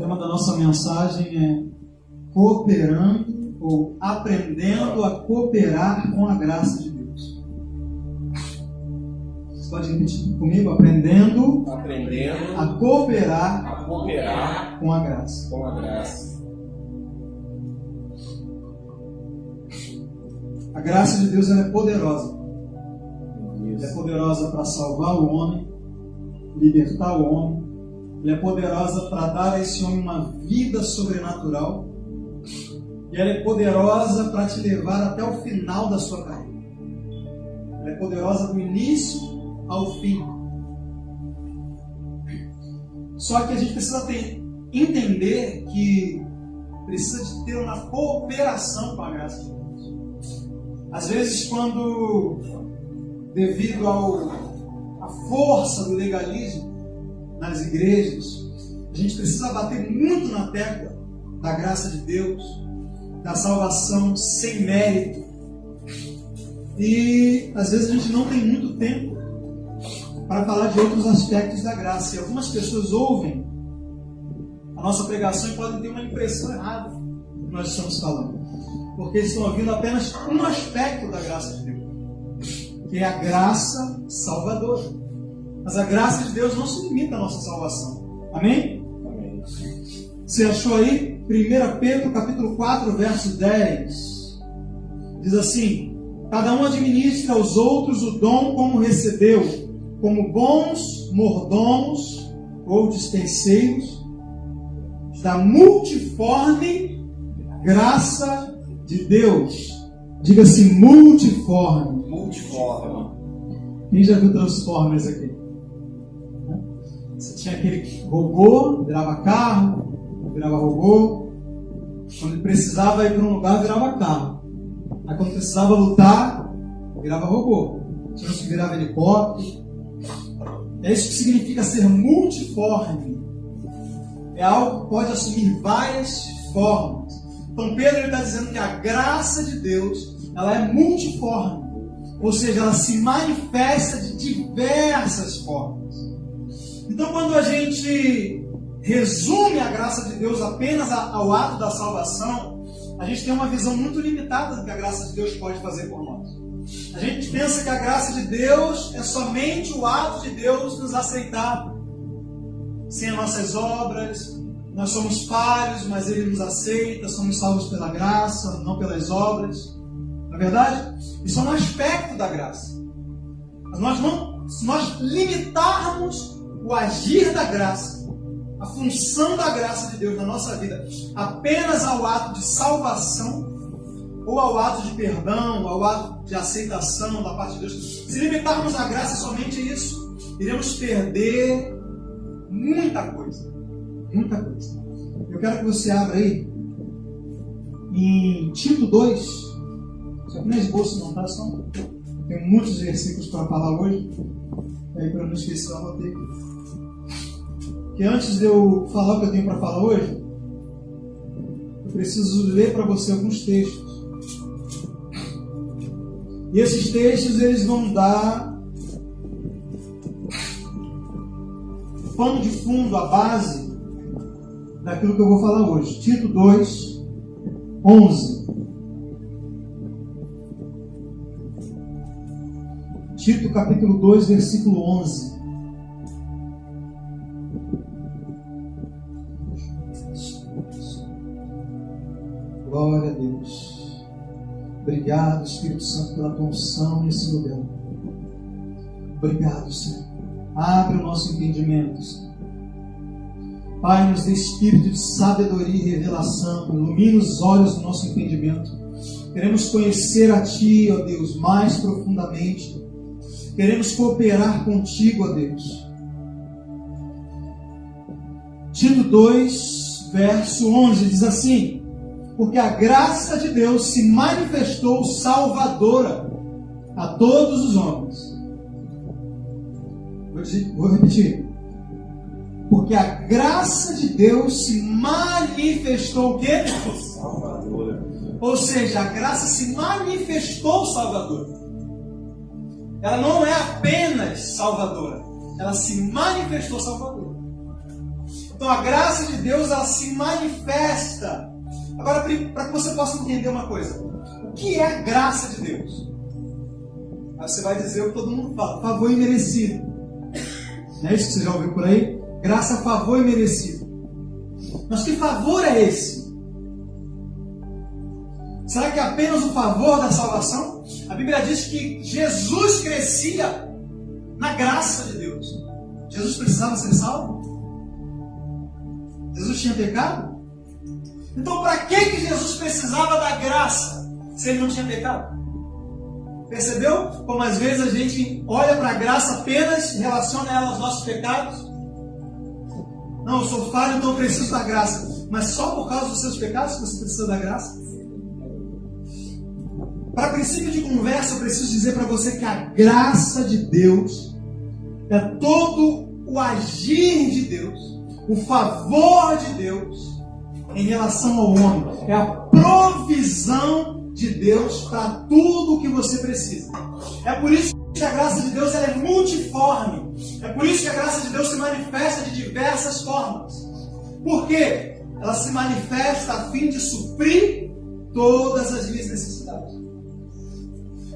tema da nossa mensagem é cooperando ou aprendendo a cooperar com a graça de Deus. Você pode repetir comigo? Aprendendo a cooperar com a graça. A graça de Deus ela é poderosa. Ela é poderosa para salvar o homem, libertar o homem. Ela é poderosa para dar a esse homem uma vida sobrenatural. E ela é poderosa para te levar até o final da sua carreira. Ela é poderosa do início ao fim. Só que a gente precisa entender que precisa de ter uma cooperação com a graça de Deus. Às vezes, quando, devido à força do legalismo nas igrejas, a gente precisa bater muito na tecla da graça de Deus, da salvação sem mérito. E às vezes a gente não tem muito tempo para falar de outros aspectos da graça. E algumas pessoas ouvem a nossa pregação e podem ter uma impressão errada do que nós estamos falando, porque eles estão ouvindo apenas um aspecto da graça de Deus, que é a graça salvadora. Mas a graça de Deus não se limita à nossa salvação. Amém? Amém. Você achou aí? 1 Pedro capítulo 4, verso 10. Diz assim: cada um administra aos outros o dom como recebeu, como bons mordomos ou dispenseiros da multiforme graça de Deus. Diga assim: multiforme. Quem já viu Transformers aqui? Você tinha aquele robô, virava carro, virava robô. Quando ele precisava ir para um lugar, virava carro. Aí quando precisava lutar, virava robô. Tinha que virava helicóptero. É isso que significa ser multiforme. É algo que pode assumir várias formas. Então Pedro está dizendo que a graça de Deus ela é multiforme. Ou seja, ela se manifesta de diversas formas. Então, quando a gente resume a graça de Deus apenas ao ato da salvação, a gente tem uma visão muito limitada do que a graça de Deus pode fazer por nós. A gente pensa que a graça de Deus é somente o ato de Deus nos aceitar. Sem as nossas obras, nós somos falhos, mas Ele nos aceita, somos salvos pela graça, não pelas obras. Não é verdade? Isso é um aspecto da graça. Mas se nós limitarmos o agir da graça, a função da graça de Deus na nossa vida, apenas ao ato de salvação, ou ao ato de perdão, ao ato de aceitação da parte de Deus, se limitarmos a graça somente a isso, iremos perder muita coisa. Muita coisa. Eu quero que você abra aí em Tito 2. Só que não é esboço não, tá? Tem muitos versículos para falar hoje. Aí para não esquecer, eu anotei. Que antes de eu falar o que eu tenho para falar hoje, eu preciso ler para você alguns textos. E esses textos eles vão dar o pano de fundo, a base daquilo que eu vou falar hoje. Tito 2, 11. Tito capítulo 2, versículo 11. Glória a Deus. Obrigado, Espírito Santo, pela tua unção nesse lugar. Obrigado, Senhor. Abre o nosso entendimento, Senhor. Pai, nos dê espírito de sabedoria e revelação. Ilumina os olhos do nosso entendimento. Queremos conhecer a Ti, ó Deus, mais profundamente. Queremos cooperar contigo, ó Deus. Tito 2, verso 11, diz assim: porque a graça de Deus se manifestou salvadora a todos os homens. Vou repetir. Porque a graça de Deus se manifestou o quê? Salvadora. Ou seja, a graça se manifestou salvadora. Ela não é apenas salvadora, ela se manifestou salvadora. Então a graça de Deus, ela se manifesta. Agora, para que você possa entender uma coisa, o que é a graça de Deus? Aí você vai dizer o que todo mundo fala: favor imerecido. Não é isso que você já ouviu por aí? Graça, favor imerecido. Mas que favor é esse? Será que é apenas o favor da salvação? A Bíblia diz que Jesus crescia na graça de Deus. Jesus precisava ser salvo? Jesus tinha pecado? Então, para que Jesus precisava da graça se ele não tinha pecado? Percebeu como às vezes a gente olha para a graça apenas e relaciona ela aos nossos pecados? Não, eu sou falho, então eu preciso da graça. Mas só por causa dos seus pecados que você precisa da graça? Para princípio de conversa, eu preciso dizer para você que a graça de Deus é todo o agir de Deus, o favor de Deus em relação ao homem. É a provisão de Deus para tudo o que você precisa. É por isso que a graça de Deus ela é multiforme. É por isso que a graça de Deus se manifesta de diversas formas. Por quê? Ela se manifesta a fim de suprir todas as minhas necessidades.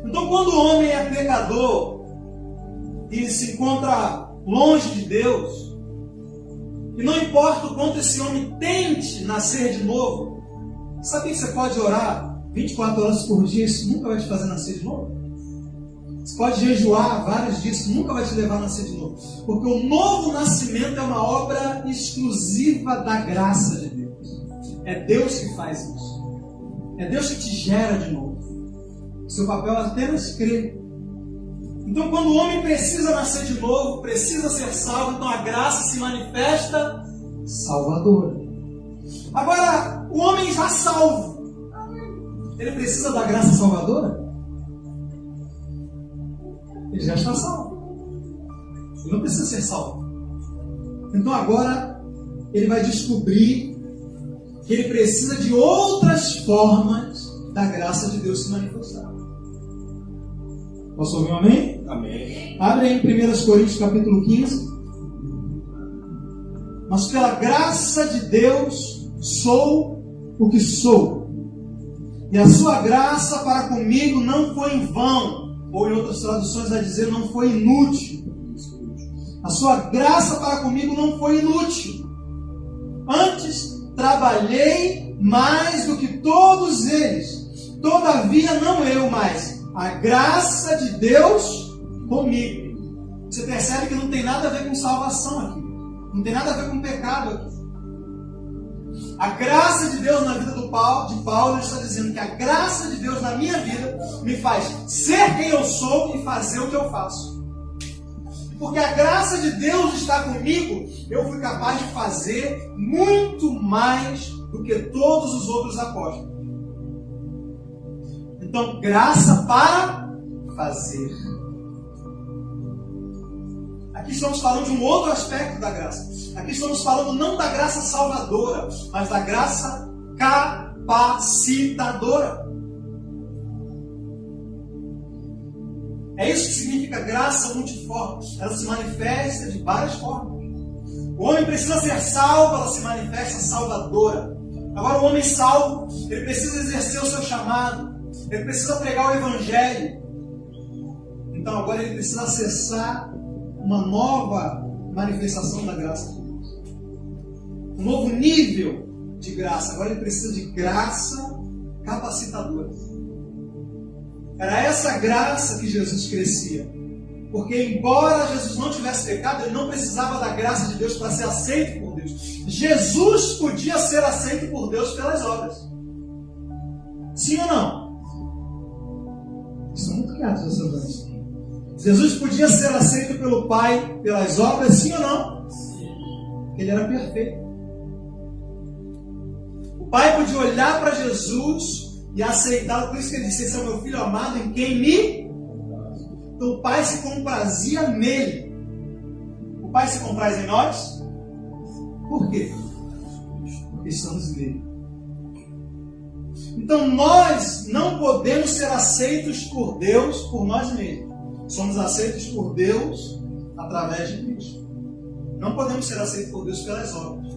Então, quando o homem é pecador e se encontra longe de Deus, e não importa o quanto esse homem tente nascer de novo, sabe que você pode orar 24 horas por dia, isso nunca vai te fazer nascer de novo? Você pode jejuar vários dias, isso nunca vai te levar a nascer de novo. Porque o novo nascimento é uma obra exclusiva da graça de Deus. É Deus que faz isso. É Deus que te gera de novo. Seu papel é apenas crer. Então, quando o homem precisa nascer de novo, precisa ser salvo, então a graça se manifesta salvadora. Agora, o homem já salvo, ele precisa da graça salvadora? Ele já está salvo. Ele não precisa ser salvo. Então agora ele vai descobrir que ele precisa de outras formas da graça de Deus se manifestar. Posso ouvir um amém? Amém. Abre aí em 1 Coríntios capítulo 15. Mas pela graça de Deus sou o que sou. E a sua graça para comigo não foi em vão. Ou em outras traduções vai dizer, não foi inútil. A sua graça para comigo não foi inútil. Antes, trabalhei mais do que todos eles. Todavia, não eu, mas a graça de Deus comigo. Você percebe que não tem nada a ver com salvação aqui. Não tem nada a ver com pecado aqui. A graça de Deus na vida de Paulo, ele está dizendo que a graça de Deus na minha vida me faz ser quem eu sou e fazer o que eu faço. Porque a graça de Deus está comigo, eu fui capaz de fazer muito mais do que todos os outros apóstolos. Então, graça para fazer. Aqui estamos falando de um outro aspecto da graça. Aqui estamos falando não da graça salvadora, mas da graça capacitadora. É isso que significa graça multiforme. Ela se manifesta de várias formas. O homem precisa ser salvo, ela se manifesta salvadora. Agora o homem salvo, ele precisa exercer o seu chamado. Ele precisa pregar o Evangelho. Então agora ele precisa acessar uma nova manifestação da graça de Deus. Um novo nível de graça. Agora ele precisa de graça capacitadora. Era essa graça que Jesus crescia. Porque embora Jesus não tivesse pecado, ele não precisava da graça de Deus para ser aceito por Deus. Jesus podia ser aceito por Deus pelas obras. Sim ou não? Estão muito quietos essa vez. Jesus podia ser aceito pelo Pai pelas obras, sim ou não? Sim. Ele era perfeito. O Pai podia olhar para Jesus e aceitá-lo, por isso que ele disse: esse é o meu filho amado em quem me... Então o Pai se comprazia nele. O Pai se compraz em nós? Por quê? Porque estamos nele. Então nós não podemos ser aceitos por Deus por nós mesmos. Somos aceitos por Deus através de Cristo. Não podemos ser aceitos por Deus pelas obras.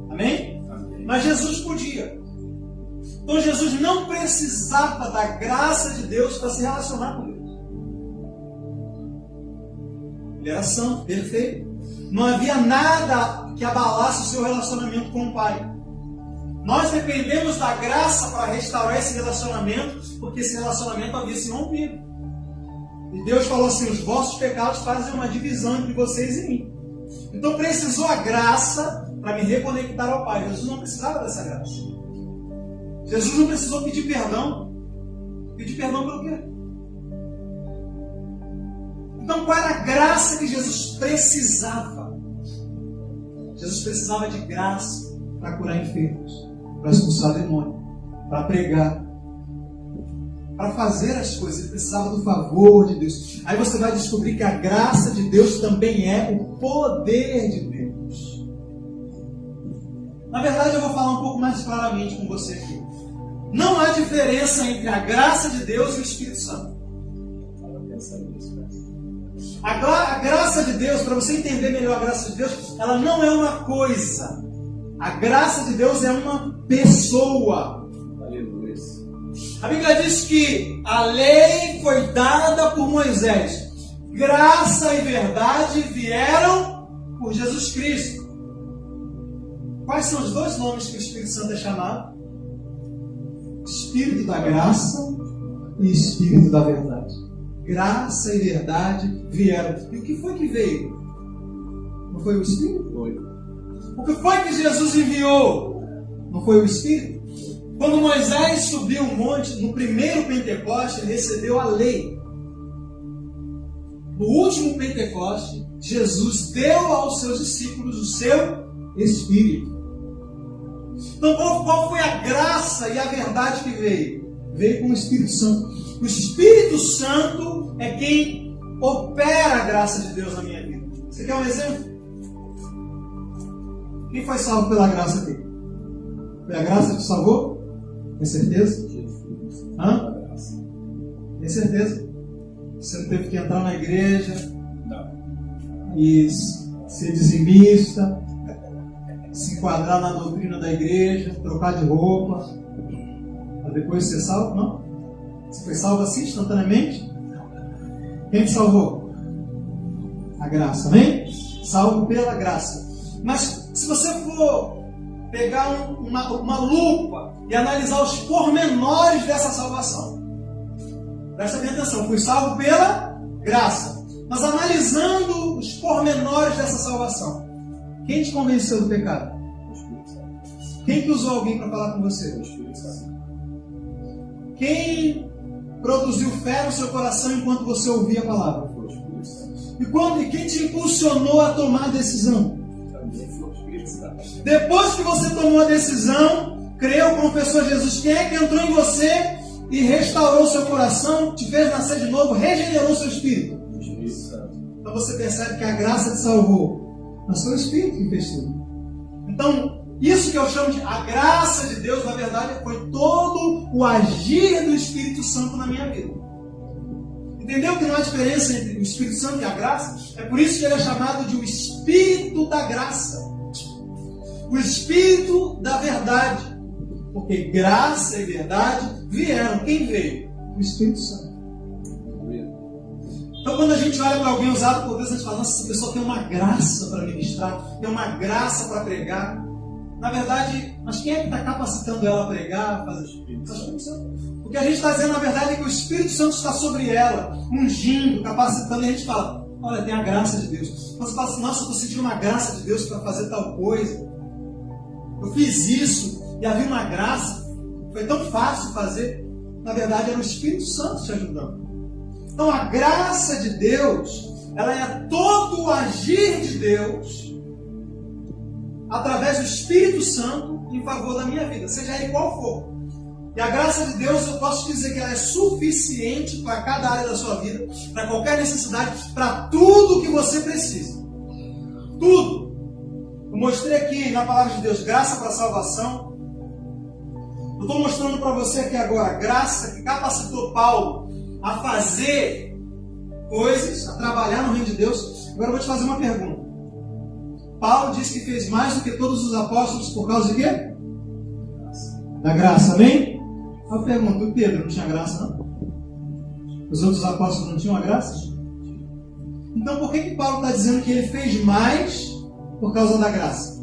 Amém? Amém. Mas Jesus podia. Então Jesus não precisava da graça de Deus para se relacionar com Deus. Ele era santo, perfeito. Não havia nada que abalasse o seu relacionamento com o Pai. Nós dependemos da graça para restaurar esse relacionamento, porque esse relacionamento havia se rompido. E Deus falou assim: os vossos pecados fazem uma divisão entre vocês e mim. Então precisou a graça para me reconectar ao Pai. Jesus não precisava dessa graça. Jesus não precisou pedir perdão. Pedir perdão pelo quê? Então qual era a graça que Jesus precisava? Jesus precisava de graça para curar enfermos, para expulsar demônio, para pregar, para fazer as coisas. Ele precisava do favor de Deus. Aí você vai descobrir que a graça de Deus também é o poder de Deus. Na verdade, eu vou falar um pouco mais claramente com você aqui. Não há diferença entre a graça de Deus e o Espírito Santo. A graça de Deus, para você entender melhor a graça de Deus, ela não é uma coisa. A graça de Deus é uma pessoa. Aleluia. A Bíblia diz que a lei foi dada por Moisés. Graça e verdade vieram por Jesus Cristo. Quais são os dois nomes que o Espírito Santo é chamado? Espírito da graça e Espírito da verdade. Graça e verdade vieram. E o que foi que veio? Não foi o Espírito? Foi. O que foi que Jesus enviou? Não foi o Espírito? Quando Moisés subiu o monte, no primeiro Pentecoste, ele recebeu a lei. No último Pentecoste, Jesus deu aos seus discípulos o seu Espírito. Então, qual foi a graça e a verdade que veio? Veio com o Espírito Santo. O Espírito Santo é quem opera a graça de Deus na minha vida. Você quer um exemplo? Quem foi salvo pela graça aqui? Foi a graça que te salvou? Tem certeza? Hã? Tem certeza? Você não teve que entrar na igreja e ser dizimista, se enquadrar na doutrina da igreja, trocar de roupa, para depois ser salvo? Não? Você foi salvo assim, instantaneamente? Quem te salvou? A graça, amém? Salvo pela graça. Mas se você for pegar uma lupa e analisar os pormenores dessa salvação, presta bem atenção, fui salvo pela graça. Mas analisando os pormenores dessa salvação, quem te convenceu do pecado? Quem que usou alguém para falar com você? Quem produziu fé no seu coração enquanto você ouvia a palavra? E quem te impulsionou a tomar a decisão? Depois que você tomou a decisão, creu, confessou Jesus, quem é que entrou em você e restaurou seu coração, te fez nascer de novo, regenerou seu espírito? Então você percebe que a graça te salvou, mas foi o Espírito que fez tudo. Então, isso que eu chamo de a graça de Deus, na verdade, foi todo o agir do Espírito Santo na minha vida. Entendeu que não há diferença entre o Espírito Santo e a graça? É por isso que ele é chamado de o Espírito da graça. O Espírito da verdade. Porque graça e verdade vieram. Quem veio? O Espírito Santo. Então quando a gente olha para alguém usado por Deus, a gente fala, nossa, essa pessoa tem uma graça para ministrar, tem uma graça para pregar. Na verdade, mas quem é que está capacitando ela a pregar, a fazer o Espírito Santo? O que a gente está dizendo, na verdade, é que o Espírito Santo está sobre ela, ungindo, capacitando, e a gente fala, olha, tem a graça de Deus. Você fala assim, nossa, eu estou sentindo uma graça de Deus para fazer tal coisa. Eu fiz isso e havia uma graça, foi tão fácil fazer. Na verdade, era o Espírito Santo te ajudando. Então, a graça de Deus, ela é todo o agir de Deus através do Espírito Santo em favor da minha vida, seja ele qual for. E a graça de Deus, eu posso dizer que ela é suficiente para cada área da sua vida, para qualquer necessidade, para tudo que você precisa. Tudo. Eu mostrei aqui na palavra de Deus, graça para salvação. Eu estou mostrando para você aqui agora, graça que capacitou Paulo a fazer coisas, a trabalhar no reino de Deus. Agora eu vou te fazer uma pergunta. Paulo diz que fez mais do que todos os apóstolos por causa de quê? Da graça, amém? Eu pergunto, o Pedro não tinha graça, não? Os outros apóstolos não tinham a graça? Então por que Paulo está dizendo que ele fez mais por causa da graça?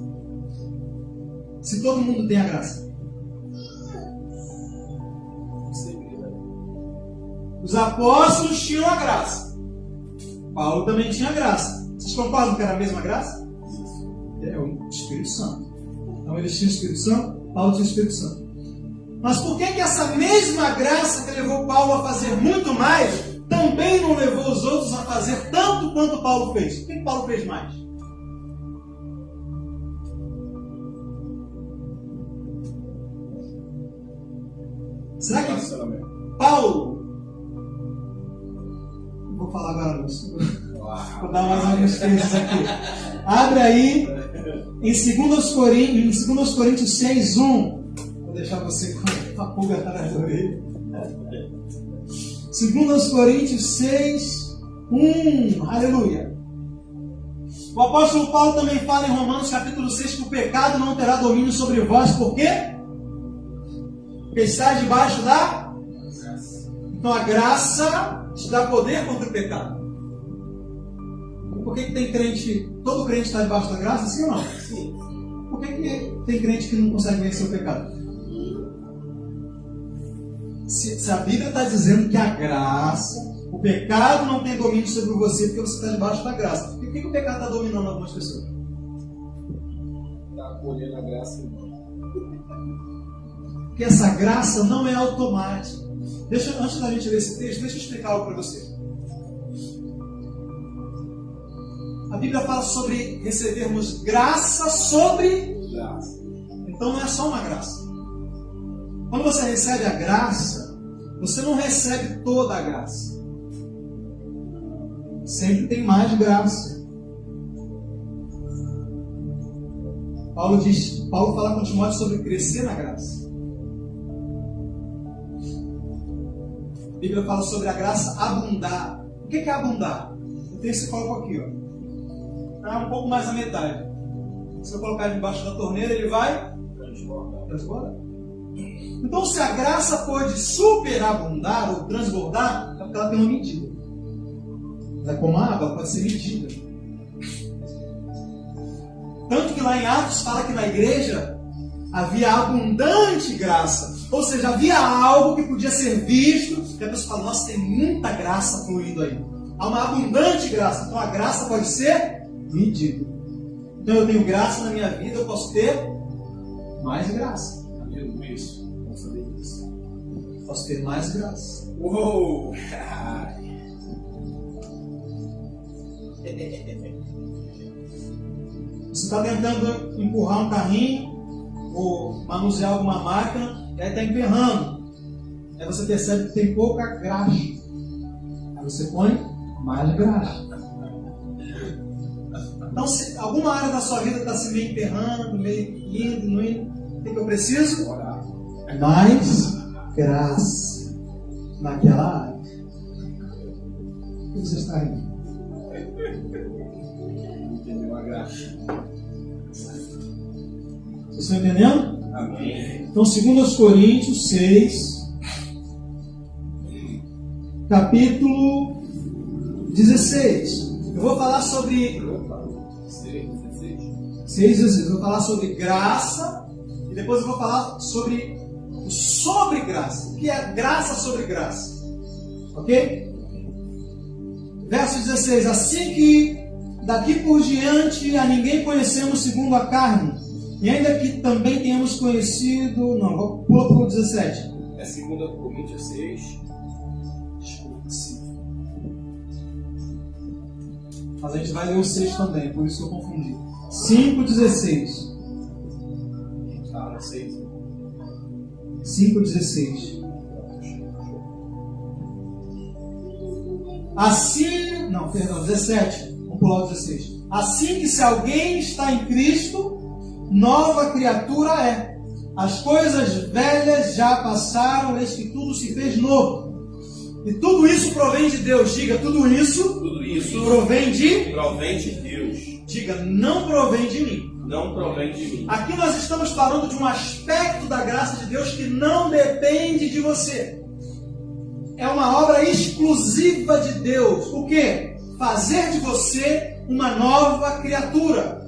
Se todo mundo tem a graça. Os apóstolos tinham a graça. Paulo também tinha a graça. Vocês concordam que era a mesma graça? É o Espírito Santo. Então eles tinham o Espírito Santo, Paulo tinha o Espírito Santo. Mas por que essa mesma graça que levou Paulo a fazer muito mais, também não levou os outros a fazer tanto quanto Paulo fez? Por que Paulo fez mais? Será que Paulo... Vou falar agora, Lúcio. Vou dar mais alguns textos aqui. Abre aí em 2 Coríntios 6, 1. Vou deixar você com a pulga atrás da orelha. 2 Coríntios 6, 1. Aleluia. O apóstolo Paulo também fala em Romanos capítulo 6 que o pecado não terá domínio sobre vós. Por quê? Porque está debaixo da graça. Então a graça te dá poder contra o pecado. Por que tem crente, todo crente está debaixo da graça, sim ou não? Sim. Por que tem crente que não consegue vencer o pecado? Se a Bíblia está dizendo que a graça, o pecado não tem domínio sobre você porque você está debaixo da graça. E por que o pecado está dominando algumas pessoas? Está acolhendo a graça. Porque essa graça não é automática. Antes da gente ler esse texto, deixa eu explicar algo para você. A Bíblia fala sobre recebermos graça sobre graça. Então não é só uma graça. Quando você recebe a graça, você não recebe toda a graça. Sempre tem mais graça. Paulo fala com Timóteo sobre crescer na graça. A Bíblia fala sobre a graça abundar. O que é abundar? O texto coloca aqui, ó. Está um pouco mais da metade. Se eu colocar ele embaixo da torneira, ele vai transbordar. Então, se a graça pode superabundar ou transbordar, é porque ela tem uma medida. É como a água, pode ser medida. Tanto que lá em Atos fala que na igreja havia abundante graça. Ou seja, havia algo que podia ser visto e a pessoa fala, nossa, tem muita graça fluindo aí. Há uma abundante graça. Então a graça pode ser medida. Então eu tenho graça na minha vida, eu posso ter mais graça. Isso. Vamos saber disso. Posso ter mais graça. Uou! Você está tentando empurrar um carrinho ou manusear alguma máquina e aí está emperrando. Aí você percebe que tem pouca graxa. Aí você põe mais graxa. Então, se alguma área da sua vida está se meio emperrando, meio indo, não indo, o que eu preciso? Mais graça naquela área. O que você está rindo? Entendeu a graça? Vocês estão entendendo? Amém. Então, 2 Coríntios 6, capítulo 16. Eu vou falar sobre 6:16. Eu vou falar sobre graça e depois eu vou falar sobre graça. O que é graça sobre graça? Ok? Verso 16. Assim que daqui por diante a ninguém conhecemos segundo a carne, e ainda que também tenhamos conhecido... Não, vou pular para o 17. É 2 Coríntios 6. Desculpa, sim. Mas a gente vai ler o 6 também, por isso que eu confundi. 5:16. Tá, no 6. 5:16. Assim... Não, perdão, 17. Vamos pular o 16. Assim que se alguém está em Cristo, nova criatura é. As coisas velhas já passaram, eis que tudo se fez novo. E tudo isso provém de Deus. Diga, tudo isso provém de Deus. Diga, não provém de mim. Não provém de mim. Aqui nós estamos falando de um aspecto da graça de Deus que não depende de você. É uma obra exclusiva de Deus. O quê? Fazer de você uma nova criatura.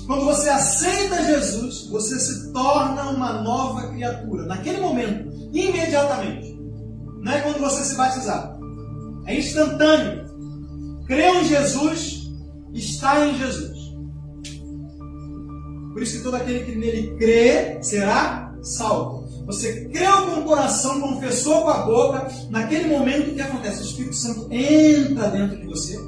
Quando você aceita Jesus, você se torna uma nova criatura. Naquele momento, imediatamente. Não é quando você se batizar. É instantâneo. Creu em Jesus, está em Jesus. Por isso que todo aquele que nele crê será salvo. Você creu com o coração, confessou com a boca. Naquele momento, o que acontece? O Espírito Santo entra dentro de você,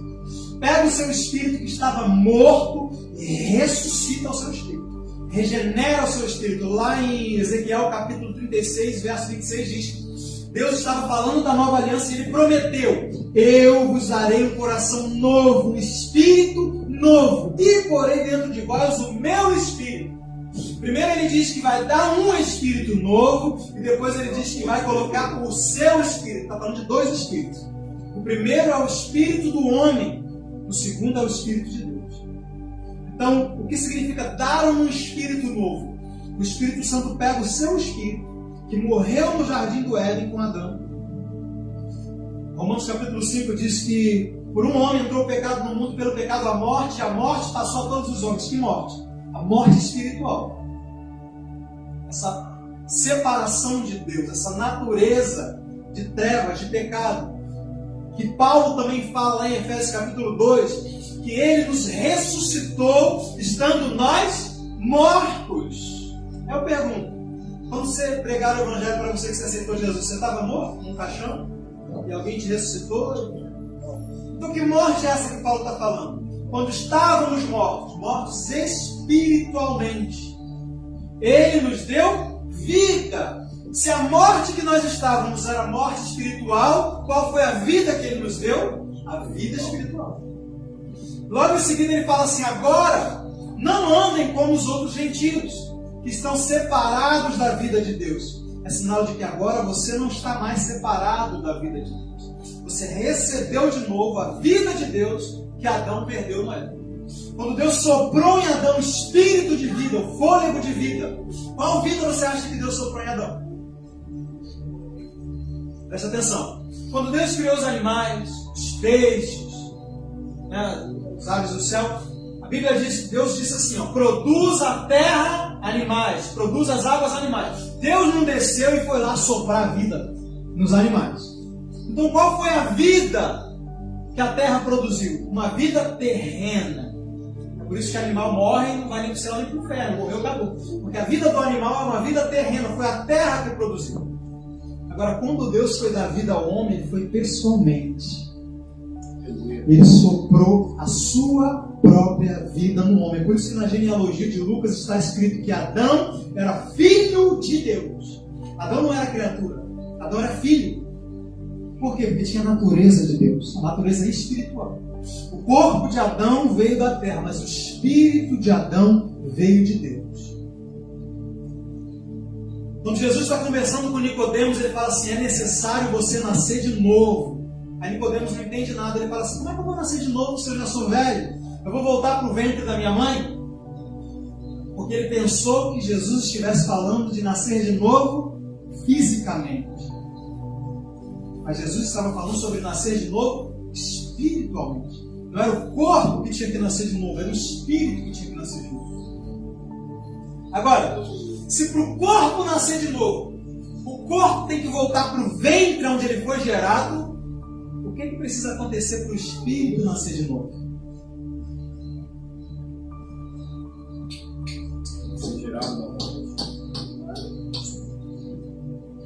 pega o seu espírito que estava morto e ressuscita o seu espírito. Regenera o seu espírito. Lá em Ezequiel capítulo 36, verso 26 diz: Deus estava falando da nova aliança e Ele prometeu: eu vos darei um coração novo, um espírito novo, e porei dentro de vós o meu espírito. Primeiro Ele diz que vai dar um espírito novo, e depois Ele diz que vai colocar o seu espírito. Está falando de dois espíritos. O primeiro é o espírito do homem, o segundo é o espírito de Deus. Então, o que significa dar um espírito novo? O Espírito Santo pega o seu espírito, que morreu no jardim do Éden com Adão. Romanos capítulo 5 diz que por um homem entrou o pecado no mundo, pelo pecado a morte, e a morte passou a todos os homens. Que morte? A morte espiritual. Essa separação de Deus, essa natureza de trevas, de pecado, que Paulo também fala lá em Efésios capítulo 2, que Ele nos ressuscitou, estando nós mortos. Eu pergunto, quando você pregar o Evangelho para você que você aceitou Jesus, você estava morto num caixão? E alguém te ressuscitou? Então que morte é essa que Paulo está falando? Quando estávamos mortos, mortos espiritualmente, Ele nos deu vida. Se a morte que nós estávamos era morte espiritual, qual foi a vida que Ele nos deu? A vida espiritual. Logo em seguida Ele fala assim: agora não andem como os outros gentios, que estão separados da vida de Deus. É sinal de que agora você não está mais separado da vida de Deus. Você recebeu de novo a vida de Deus que Adão perdeu no Éden. Quando Deus soprou em Adão o espírito de vida, o fôlego de vida, qual vida você acha que Deus soprou em Adão? Presta atenção. Quando Deus criou os animais, os peixes, os aves do céu, a Bíblia diz, Deus disse assim, produz a terra animais, produz as águas animais. Deus não desceu e foi lá soprar a vida nos animais. Então qual foi a vida que a terra produziu? Uma vida terrena. É por isso que o animal morre e não vai nem para o céu nem para o inferno, morreu, acabou. Porque a vida do animal é uma vida terrena, foi a terra que produziu. Agora, quando Deus foi dar vida ao homem, Ele foi pessoalmente. Ele soprou a sua própria vida no homem. Por isso que na genealogia de Lucas está escrito que Adão era filho de Deus. Adão não era criatura, Adão era filho. Por quê? Porque tinha a natureza de Deus, a natureza espiritual. O corpo de Adão veio da terra, mas o espírito de Adão veio de Deus. Quando Jesus está conversando com Nicodemos, ele fala assim: é necessário você nascer de novo. Aí Nicodemos não entende nada, ele fala assim: como é que eu vou nascer de novo se eu já sou velho? Eu vou voltar para o ventre da minha mãe? Porque ele pensou que Jesus estivesse falando de nascer de novo fisicamente. Mas Jesus estava falando sobre nascer de novo espiritualmente. Não era o corpo que tinha que nascer de novo, era o espírito que tinha que nascer de novo. Agora, se para o corpo nascer de novo, o corpo tem que voltar para o ventre onde ele foi gerado, o que precisa acontecer para o espírito nascer de novo?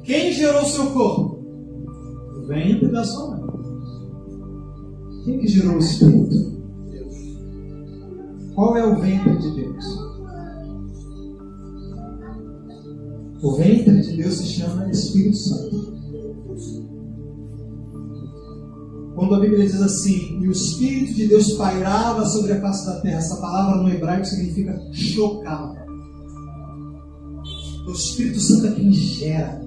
Quem gerou o seu corpo? O ventre da sua mãe. Quem que gerou o espírito? Deus. Qual é o ventre de Deus? O ventre de Deus se chama Espírito Santo. Quando a Bíblia diz assim, e o Espírito de Deus pairava sobre a face da terra, essa palavra no hebraico significa chocava. O Espírito Santo é quem gera.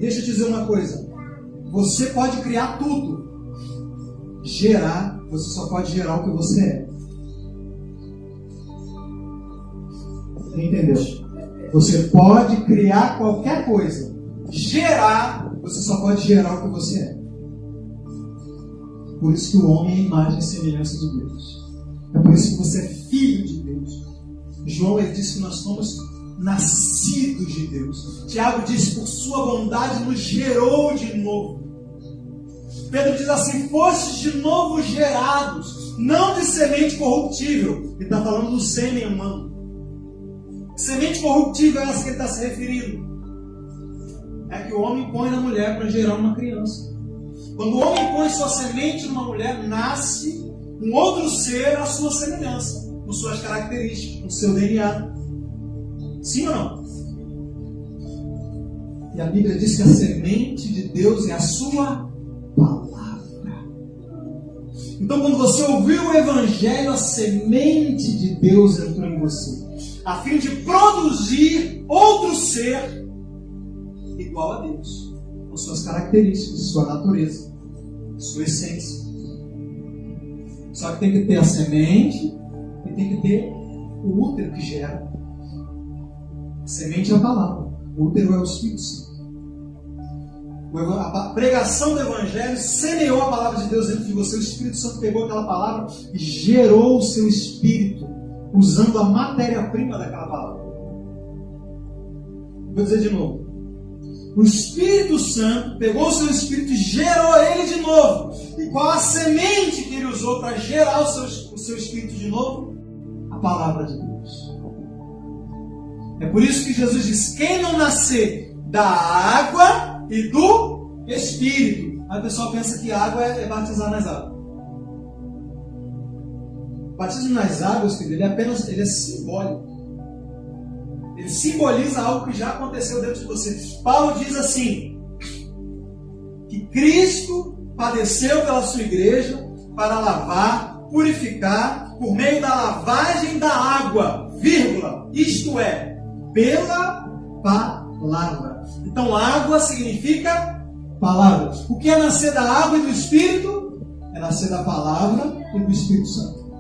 deixa eu te dizer uma coisa. Você pode criar tudo. Gerar, você só pode gerar o que você é. Entendeu? Você pode criar qualquer coisa. Gerar, você só pode gerar o que você é. Por isso que o homem é a imagem e semelhança de Deus. É por isso que você é filho de Deus. João, ele disse que nós somos nascidos de Deus. Tiago diz, por sua bondade nos gerou de novo. Pedro diz assim, fostes de novo gerados, não de semente corruptível. Ele está falando do sêmen humano. Semente corruptível é essa que ele está se referindo. É que o homem põe na mulher para gerar uma criança. Quando o homem põe sua semente numa mulher, nasce um outro ser à sua semelhança, com suas características, com seu DNA. Sim ou não? E a Bíblia diz que a semente de Deus é a sua palavra. Então, quando você ouviu o Evangelho, a semente de Deus entrou em você, a fim de produzir outro ser igual a Deus, com suas características, sua natureza, sua essência. Só que tem que ter a semente e tem que ter o útero que gera. A semente é a palavra, o útero é o Espírito Santo. A pregação do Evangelho semeou a palavra de Deus dentro de você. O Espírito Santo pegou aquela palavra e gerou o seu espírito, usando a matéria-prima daquela palavra. Vou dizer de novo. O Espírito Santo pegou o seu espírito e gerou ele de novo. E qual a semente que ele usou para gerar o seu espírito de novo? A palavra de Deus. É por isso que Jesus diz, quem não nascer da água e do Espírito. Aí o pessoal pensa que água é batizar nas águas. O batismo nas águas, querido, ele é simbólico. Ele simboliza algo que já aconteceu dentro de você. Paulo diz assim, que Cristo padeceu pela sua igreja para lavar, purificar, por meio da lavagem da água, vírgula, isto é, pela palavra. Então, água significa palavra. O que é nascer da água e do Espírito? É nascer da palavra e do Espírito Santo.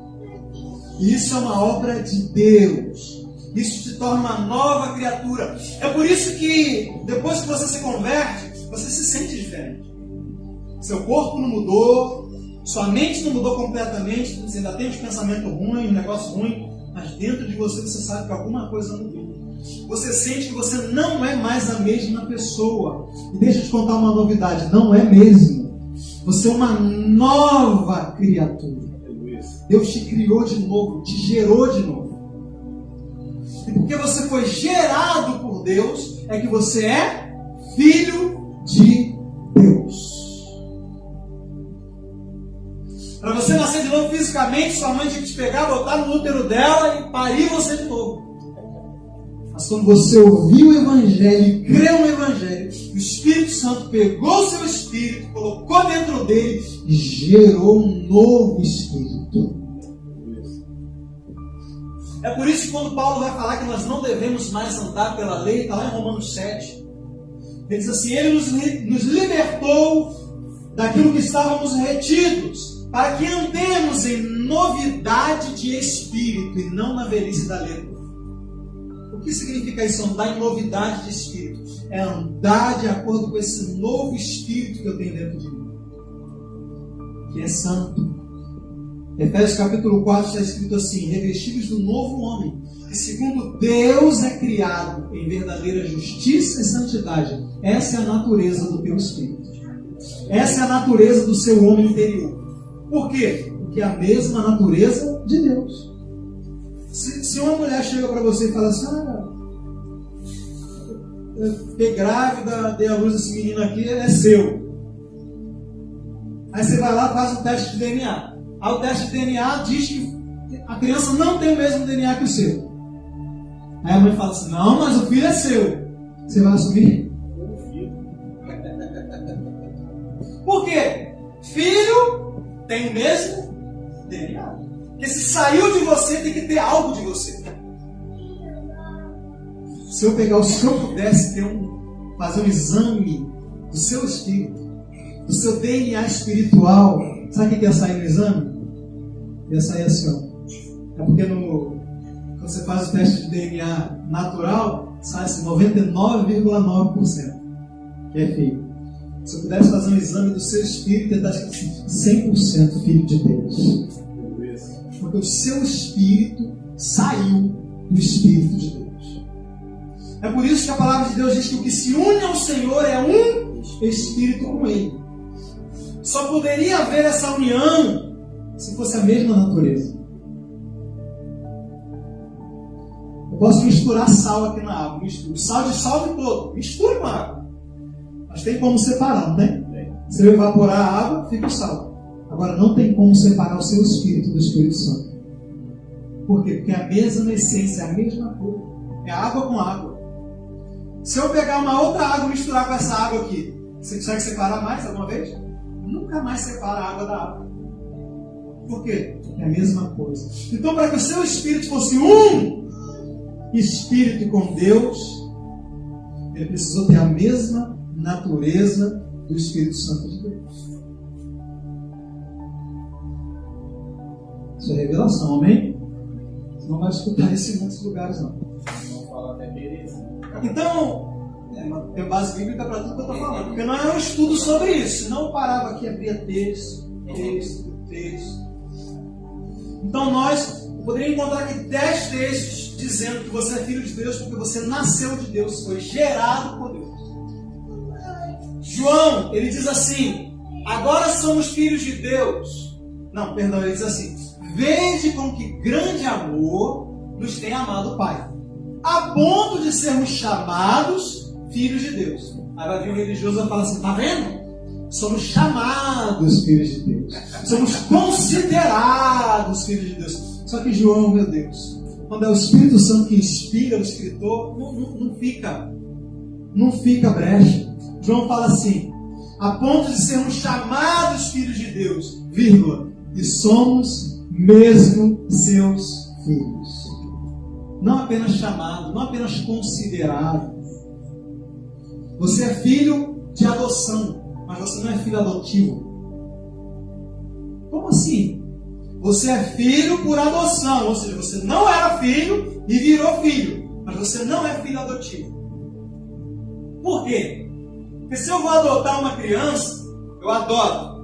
Isso é uma obra de Deus. Isso te torna uma nova criatura. É por isso que, depois que você se converte, você se sente diferente. Seu corpo não mudou, sua mente não mudou completamente, você ainda tem os pensamentos ruins, um negócio ruim, mas dentro de você sabe que alguma coisa mudou. Você sente que você não é mais a mesma pessoa. E deixa eu te contar uma novidade, não é mesmo. Você é uma nova criatura. Deus te criou de novo, te gerou de novo. E porque você foi gerado por Deus, é que você é filho de Deus. Para você nascer de novo fisicamente, sua mãe tinha que te pegar, botar no útero dela e parir você de novo. Mas quando você ouviu o Evangelho e creu no Evangelho, o Espírito Santo pegou o seu espírito, colocou dentro dele e gerou um novo espírito. É por isso que quando Paulo vai falar que nós não devemos mais andar pela lei, está lá em Romanos 7, ele diz assim, ele nos libertou daquilo que estávamos retidos, para que andemos em novidade de espírito e não na velhice da letra. O que significa isso, andar em novidade de espírito? É andar de acordo com esse novo espírito que eu tenho dentro de mim, que é santo. Efésios capítulo 4 está escrito assim, revestidos do novo homem, que segundo Deus é criado em verdadeira justiça e santidade. Essa é a natureza do teu espírito. Essa é a natureza do seu homem interior. Por quê? Porque é a mesma natureza de Deus. Se uma mulher chega para você e fala assim, eu fiquei grávida, dei a luz desse menino aqui, é seu. Aí você vai lá e faz um teste de DNA. Aí o teste de DNA diz que a criança não tem o mesmo DNA que o seu. Aí a mãe fala assim, não, mas o filho é seu. Você vai assumir? Por quê? Filho tem o mesmo DNA. Porque se saiu de você, tem que ter algo de você. Se eu pudesse ter fazer um exame do seu espírito, do seu DNA espiritual, sabe o que ia sair no exame? Ia sair assim, ó. É porque quando você faz o teste de DNA natural, sai assim, 99,9% que é filho. Se eu pudesse fazer um exame do seu espírito, ia estar assim, 100% filho de Deus. Porque o seu espírito saiu do Espírito de Deus. É por isso que a palavra de Deus diz que o que se une ao Senhor é um espírito com Ele. Só poderia haver essa união se fosse a mesma natureza. Eu posso misturar sal aqui na água. Misturo. Sal dissolve todo. Misture com a água. Mas tem como separar, não tem? Se eu evaporar a água, fica o sal. Agora, não tem como separar o seu espírito do Espírito Santo. Por quê? Porque é a mesma essência, é a mesma coisa. É água com água. Se eu pegar uma outra água e misturar com essa água aqui, você consegue separar mais alguma vez? Nunca mais separa a água da água. Por quê? É a mesma coisa. Então, para que o seu espírito fosse um espírito com Deus, ele precisou ter a mesma natureza do Espírito Santo de Deus. Isso é revelação, amém? Você não vai escutar isso em muitos lugares, não. Vamos falar até beleza. Então, tem base bíblica para tudo que eu estou falando. Porque não é um estudo sobre isso. Não parava aqui, abria texto. Então nós poderíamos encontrar aqui 10 textos dizendo que você é filho de Deus porque você nasceu de Deus, foi gerado por Deus. João, ele diz assim: agora somos filhos de Deus. Não, perdão, ele diz assim: vede com que grande amor nos tem amado o Pai, a ponto de sermos chamados filhos de Deus. Aí vai vir um religioso e fala assim: tá vendo? Somos chamados filhos de Deus. Somos considerados filhos de Deus. Só que João, meu Deus, quando é o Espírito Santo que inspira o escritor, não fica brecha. João fala assim: a ponto de sermos chamados filhos de Deus, vírgula, e somos mesmo seus filhos. Não apenas chamados, não apenas considerados. Você é filho de adoção, mas você não é filho adotivo. Como assim? Você é filho por adoção, ou seja, você não era filho e virou filho, mas você não é filho adotivo. Por quê? Porque se eu vou adotar uma criança, eu adoto,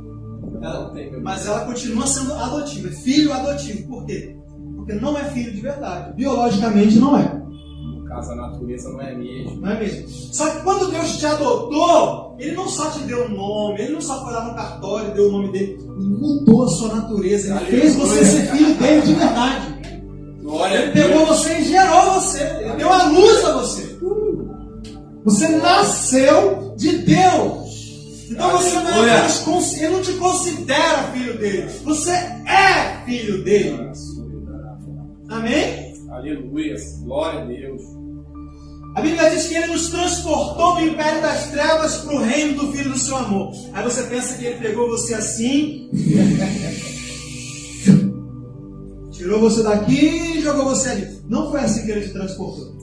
mas ela continua sendo adotiva, é filho adotivo. Por quê? Porque não é filho de verdade, biologicamente não é. No caso, a natureza não é mesmo. Não é mesmo? Só que quando Deus te adotou, Ele não só te deu um nome, Ele não só foi lá no cartório e deu o nome dele, Ele mudou a sua natureza, Ele fez você ser filho dele de verdade. Ele pegou você e gerou você, Ele deu a luz a você. Você nasceu de Deus. Então você não é apenas, Ele não te considera filho dele, você é filho dele. Amém? Aleluia, glória a Deus. A Bíblia diz que Ele nos transportou do império das trevas para o reino do Filho do seu amor. Aí você pensa que Ele pegou você assim, tirou você daqui e jogou você ali. Não foi assim que Ele te transportou.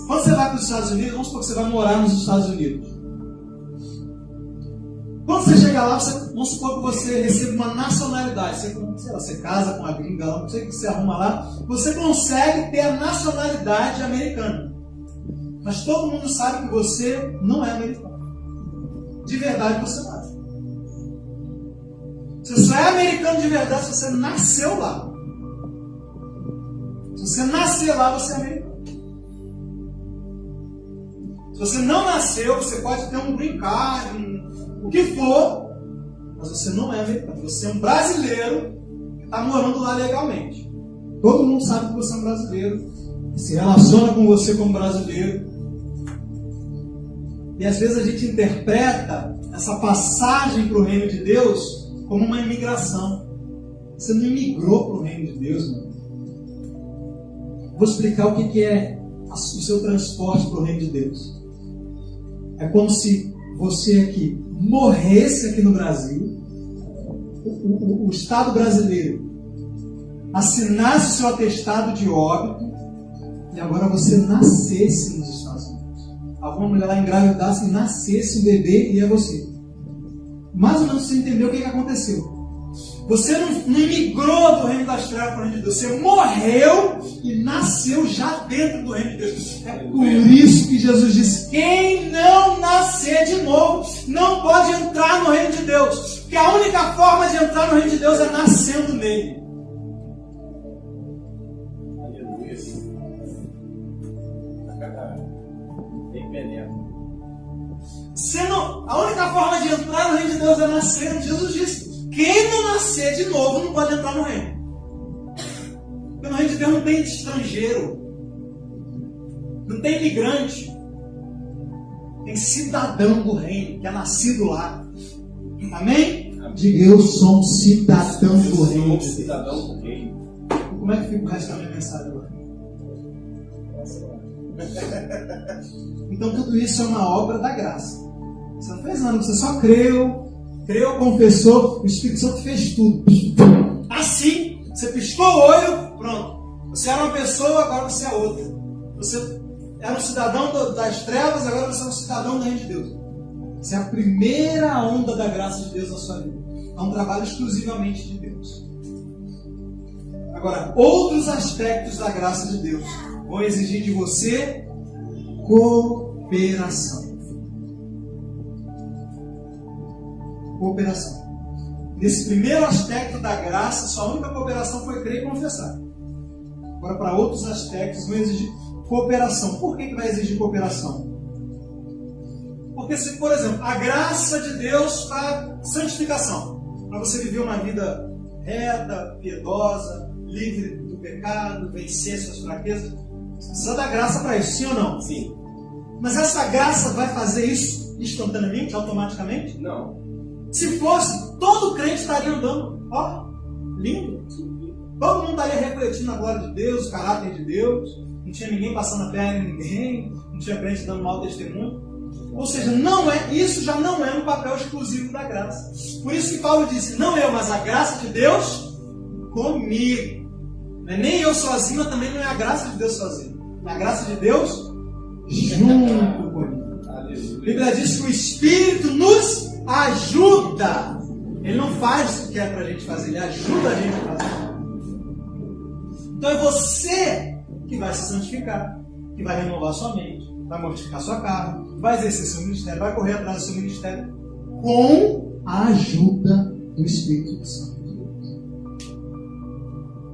Quando você vai para os Estados Unidos, vamos supor que você vai morar nos Estados Unidos. Quando você chega lá, vamos supor que você recebe uma nacionalidade. Você casa com uma gringa lá, não sei o que você arruma lá. Você consegue ter a nacionalidade americana. Mas todo mundo sabe que você não é americano. De verdade você não é. Você só é americano de verdade se você nasceu lá. Se você nascer lá, você é americano. Se você não nasceu, você pode ter um green card, o que for, mas você não é americano. Você é um brasileiro que está morando lá legalmente. Todo mundo sabe que você é um brasileiro, se relaciona com você como brasileiro. E às vezes a gente interpreta essa passagem para o reino de Deus como uma imigração. Você não imigrou para o reino de Deus, mano. Vou explicar o que é o seu transporte para o reino de Deus. É como se você aqui morresse aqui no Brasil, o Estado brasileiro assinasse o seu atestado de óbito e agora você nascesse nos Estados Unidos. alguma mulher lá engravidasse e nascesse um bebê e é você. Mais ou menos você entendeu o que aconteceu. Você não migrou do reino das trevas para o reino de Deus. Você morreu e nasceu já dentro do reino de Deus. É por isso que Jesus disse: quem não nascer de novo não pode entrar no reino de Deus. Porque a única forma de entrar no reino de Deus é nascendo nele. Aleluia. Bem penetra. A única forma de entrar no reino de Deus é nascer. Jesus disse: quem não nascer de novo não pode entrar no reino. Porque no reino de Deus não tem estrangeiro, não tem imigrante, tem cidadão do reino, que é nascido lá. Amém? Diga: eu sou um cidadão do reino. Eu sou um cidadão do reino. Como é que fica o resto da minha mensagem agora? Então tudo isso é uma obra da graça. Você não fez nada, você só creu, confessou, o Espírito Santo fez tudo. Assim, você piscou o olho, pronto. Você era uma pessoa, agora você é outra. Você era um cidadão das trevas, agora você é um cidadão do reino de Deus. Essa é a primeira onda da graça de Deus na sua vida. É um trabalho exclusivamente de Deus. Agora, outros aspectos da graça de Deus vão exigir de você cooperação. Cooperação. Nesse primeiro aspecto da graça, sua única cooperação foi crer e confessar. Agora, para outros aspectos, vão exigir cooperação. Por que vai exigir cooperação? Porque, se, por exemplo, a graça de Deus para santificação, para você viver uma vida reta, piedosa, livre do pecado, vencer suas fraquezas, você precisa da graça para isso, sim ou não? Sim. Mas essa graça vai fazer isso instantaneamente, automaticamente? Não. Se fosse, todo crente estaria andando, ó, lindo. Todo mundo estaria refletindo a glória de Deus, o caráter de Deus. Não tinha ninguém passando a perna em ninguém, não tinha crente dando mau testemunho. Ou seja, isso já não é um papel exclusivo da graça. Por isso que Paulo disse: não eu, mas a graça de Deus comigo. Não é nem eu sozinho, mas também não é a graça de Deus sozinho. É a graça de Deus junto comigo. A Bíblia diz que o Espírito nos ajuda. Ele não faz o que é para a gente fazer, ele ajuda a gente a fazer. Então é você que vai se santificar, que vai renovar sua mente, vai mortificar sua carne, vai exercer seu ministério, vai correr atrás do seu ministério com a ajuda do Espírito Santo.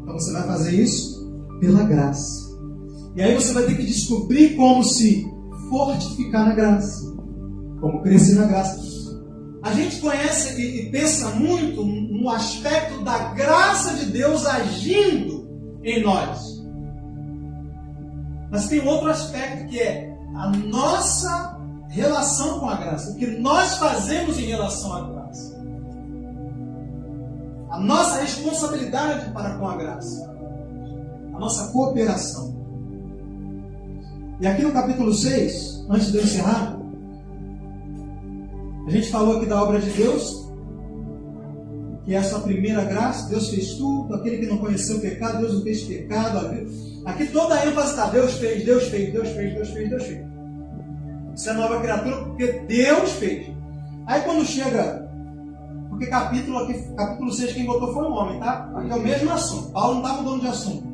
Então você vai fazer isso pela graça. E aí você vai ter que descobrir como se fortificar na graça, como crescer na graça. A gente conhece e pensa muito no aspecto da graça de Deus agindo em nós. Mas tem outro aspecto que é a nossa relação com a graça. O que nós fazemos em relação à graça. A nossa responsabilidade para com a graça. A nossa cooperação. E aqui no capítulo 6, antes de eu encerrar, a gente falou aqui da obra de Deus, que é a sua primeira graça. Deus fez tudo. Aquele que não conheceu o pecado, Deus o fez pecado. Aqui toda a ênfase está: Deus fez, Deus fez, Deus fez, Deus fez, Deus fez. Você é nova criatura porque Deus fez. Aí quando chega, porque capítulo 6 quem botou foi um homem, tá? Aqui é o mesmo assunto. Paulo não está mudando de assunto.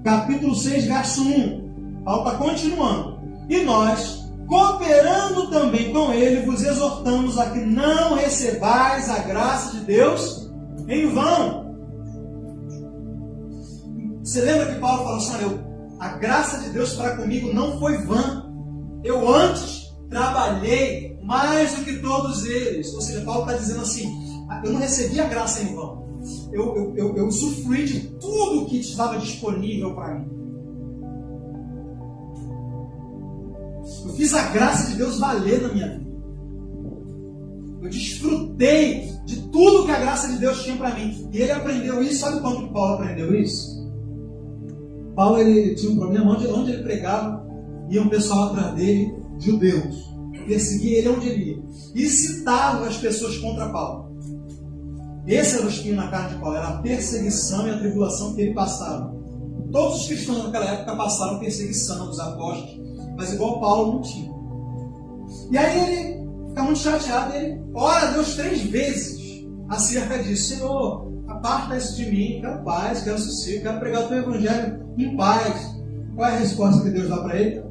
Capítulo 6, verso 1. Paulo está continuando. E nós, cooperando também com ele, vos exortamos a que não recebais a graça de Deus em vão. Você lembra que Paulo falou assim: a graça de Deus para comigo não foi vã. Eu antes trabalhei mais do que todos eles. Ou seja, Paulo está dizendo assim: eu não recebi a graça em vão. Eu usufruí de tudo que estava disponível para mim. Eu fiz a graça de Deus valer na minha vida. Eu desfrutei de tudo que a graça de Deus tinha para mim. E ele aprendeu isso. Sabe quando Paulo aprendeu isso? Paulo ele tinha um problema. Onde ele pregava, ia um pessoal atrás dele, judeus. Perseguia ele onde ele ia. E citava as pessoas contra Paulo. Esse era o espinho na carne de Paulo. Era a perseguição e a tribulação que ele passava. Todos os cristãos naquela época passaram perseguição dos apóstolos, mas igual Paulo não tinha. E aí ele fica muito chateado, ele ora a Deus 3 vezes acerca disso. Senhor, aparta isso de mim, quero paz, quero sossego, quero pregar o teu evangelho em paz. Qual é a resposta que Deus dá para ele?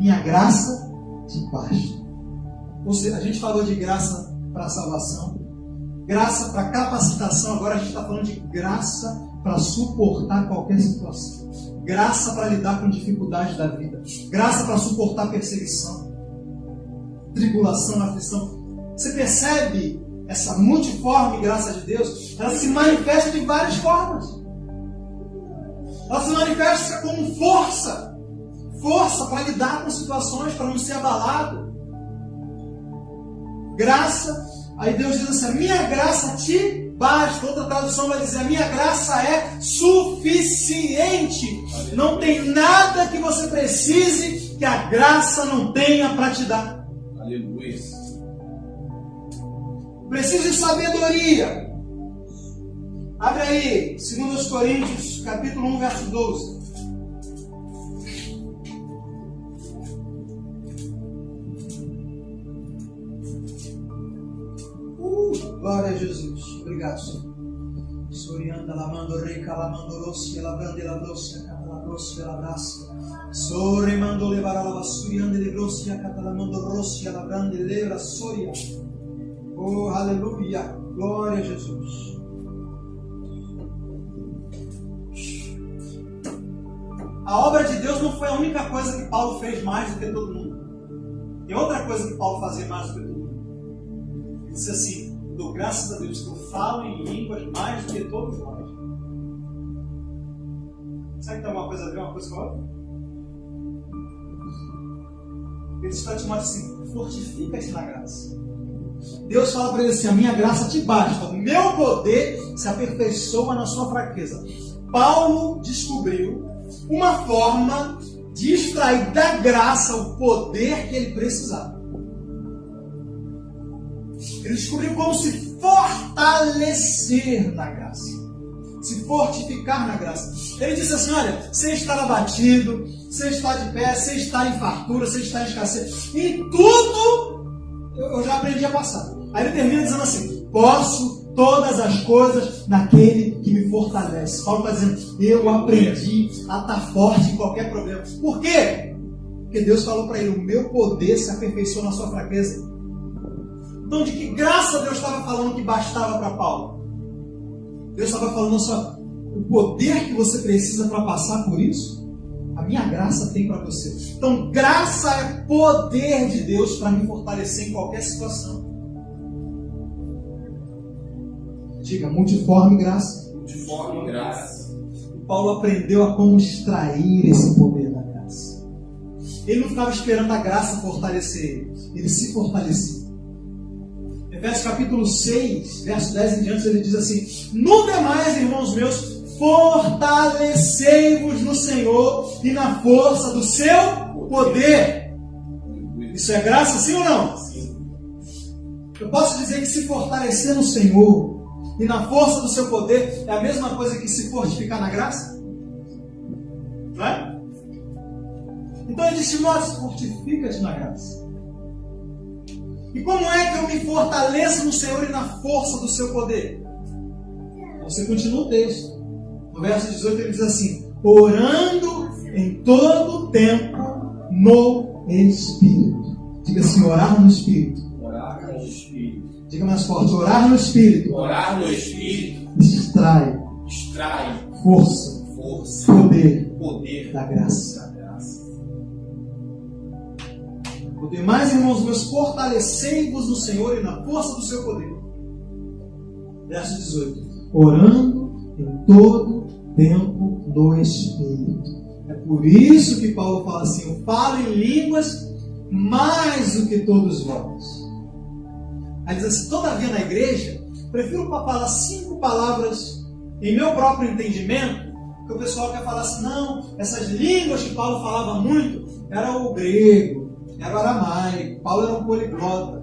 Minha graça te basta. Ou seja, a gente falou de graça para salvação, graça para capacitação, agora a gente está falando de graça para suportar qualquer situação, graça para lidar com dificuldades da vida, graça para suportar perseguição, tribulação, aflição. Você percebe essa multiforme graça de Deus? Ela se manifesta de várias formas. Ela se manifesta como força para lidar com situações, para não ser abalado. Graça, aí Deus diz assim, a minha graça te basta. Outra tradução vai dizer, a minha graça é suficiente. Não tem nada que você precise que a graça não tenha para te dar. Aleluia. Preciso de sabedoria. Abre aí, 2 Coríntios, capítulo 1, verso 12. Glória a Jesus. Obrigado, Senhor. Sorianda lamando rica lamando rossi lavande la doce catalabrosi la brasa. Sore mando levar la suriande le grossi catalamando rossi lavande levra soria. Oh, aleluia. Glória a Jesus. A obra de Deus não foi a única coisa que Paulo fez mais do que todo mundo. Tem outra coisa que Paulo fazia mais do que todo mundo. Ele disse assim, dou graças a Deus que eu falo em línguas mais do que todos nós. Sabe que tem alguma coisa a ver uma coisa com a outra? Ele diz para Timóteo assim, fortifica-te na graça. Deus fala para ele assim, a minha graça te basta, o meu poder se aperfeiçoa na sua fraqueza. Paulo descobriu uma forma de extrair da graça o poder que ele precisava. Ele descobriu como se fortalecer na graça, se fortificar na graça. Ele disse assim, olha, você está abatido, você está de pé, você está em fartura, você está em escassez, e tudo eu já aprendi a passar. Aí ele termina dizendo assim, posso todas as coisas naquele que me fortalece. Paulo está dizendo, eu aprendi a estar forte em qualquer problema. Por quê? Porque Deus falou para ele, o meu poder se aperfeiçoa na sua fraqueza. Então, de que graça Deus estava falando que bastava para Paulo? Deus estava falando só, o poder que você precisa para passar por isso, a minha graça tem para você. Então, graça é poder de Deus para me fortalecer em qualquer situação. Diga, multiforme graça. Multiforme graça. Paulo aprendeu a como extrair esse poder da graça. Ele não ficava esperando a graça fortalecer ele. Ele se fortalecia. Efésios capítulo 6, verso 10 em diante, ele diz assim, no demais, irmãos meus, fortalecei-vos no Senhor e na força do seu poder. Isso é graça, sim ou não? Sim. Eu posso dizer que se fortalecer no Senhor e na força do seu poder é a mesma coisa que se fortificar na graça? Não é? Então ele disse, Timóteo, fortifica-te na graça. E como é que eu me fortaleço no Senhor e na força do seu poder? Você continua o texto. No verso 18 ele diz assim, orando em todo o tempo no Espírito. Diga assim, orar no Espírito. Orar no Espírito. Diga mais forte, orar no Espírito. Orar no Espírito. Extrai força, poder da graça. Por demais, irmãos meus, fortalecei-vos no Senhor e na força do seu poder. Verso 18. Orando em todo tempo no Espírito. É por isso que Paulo fala assim, eu falo em línguas mais do que todos vós. Aí diz assim, todavia na igreja, prefiro falar 5 palavras em meu próprio entendimento, que o pessoal quer falar assim, não, essas línguas que Paulo falava muito, era o grego, era o aramaico, Paulo era um poliglota.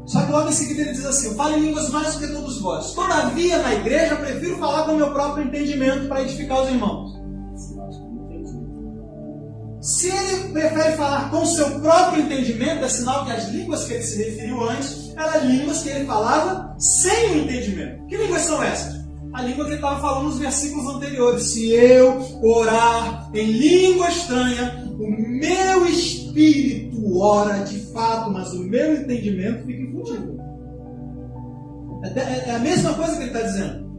Só que logo em seguida ele diz assim: eu falo em línguas mais do que todos vós. Todavia, na igreja, eu prefiro falar com o meu próprio entendimento para edificar os irmãos. Se ele prefere falar com o seu próprio entendimento, é sinal que as línguas que ele se referiu antes eram línguas que ele falava sem o entendimento. Que línguas são essas? A língua que ele estava falando nos versículos anteriores. Se eu orar em língua estranha, o meu espírito ora de fato, mas o meu entendimento fica infundido. É a mesma coisa que ele está dizendo.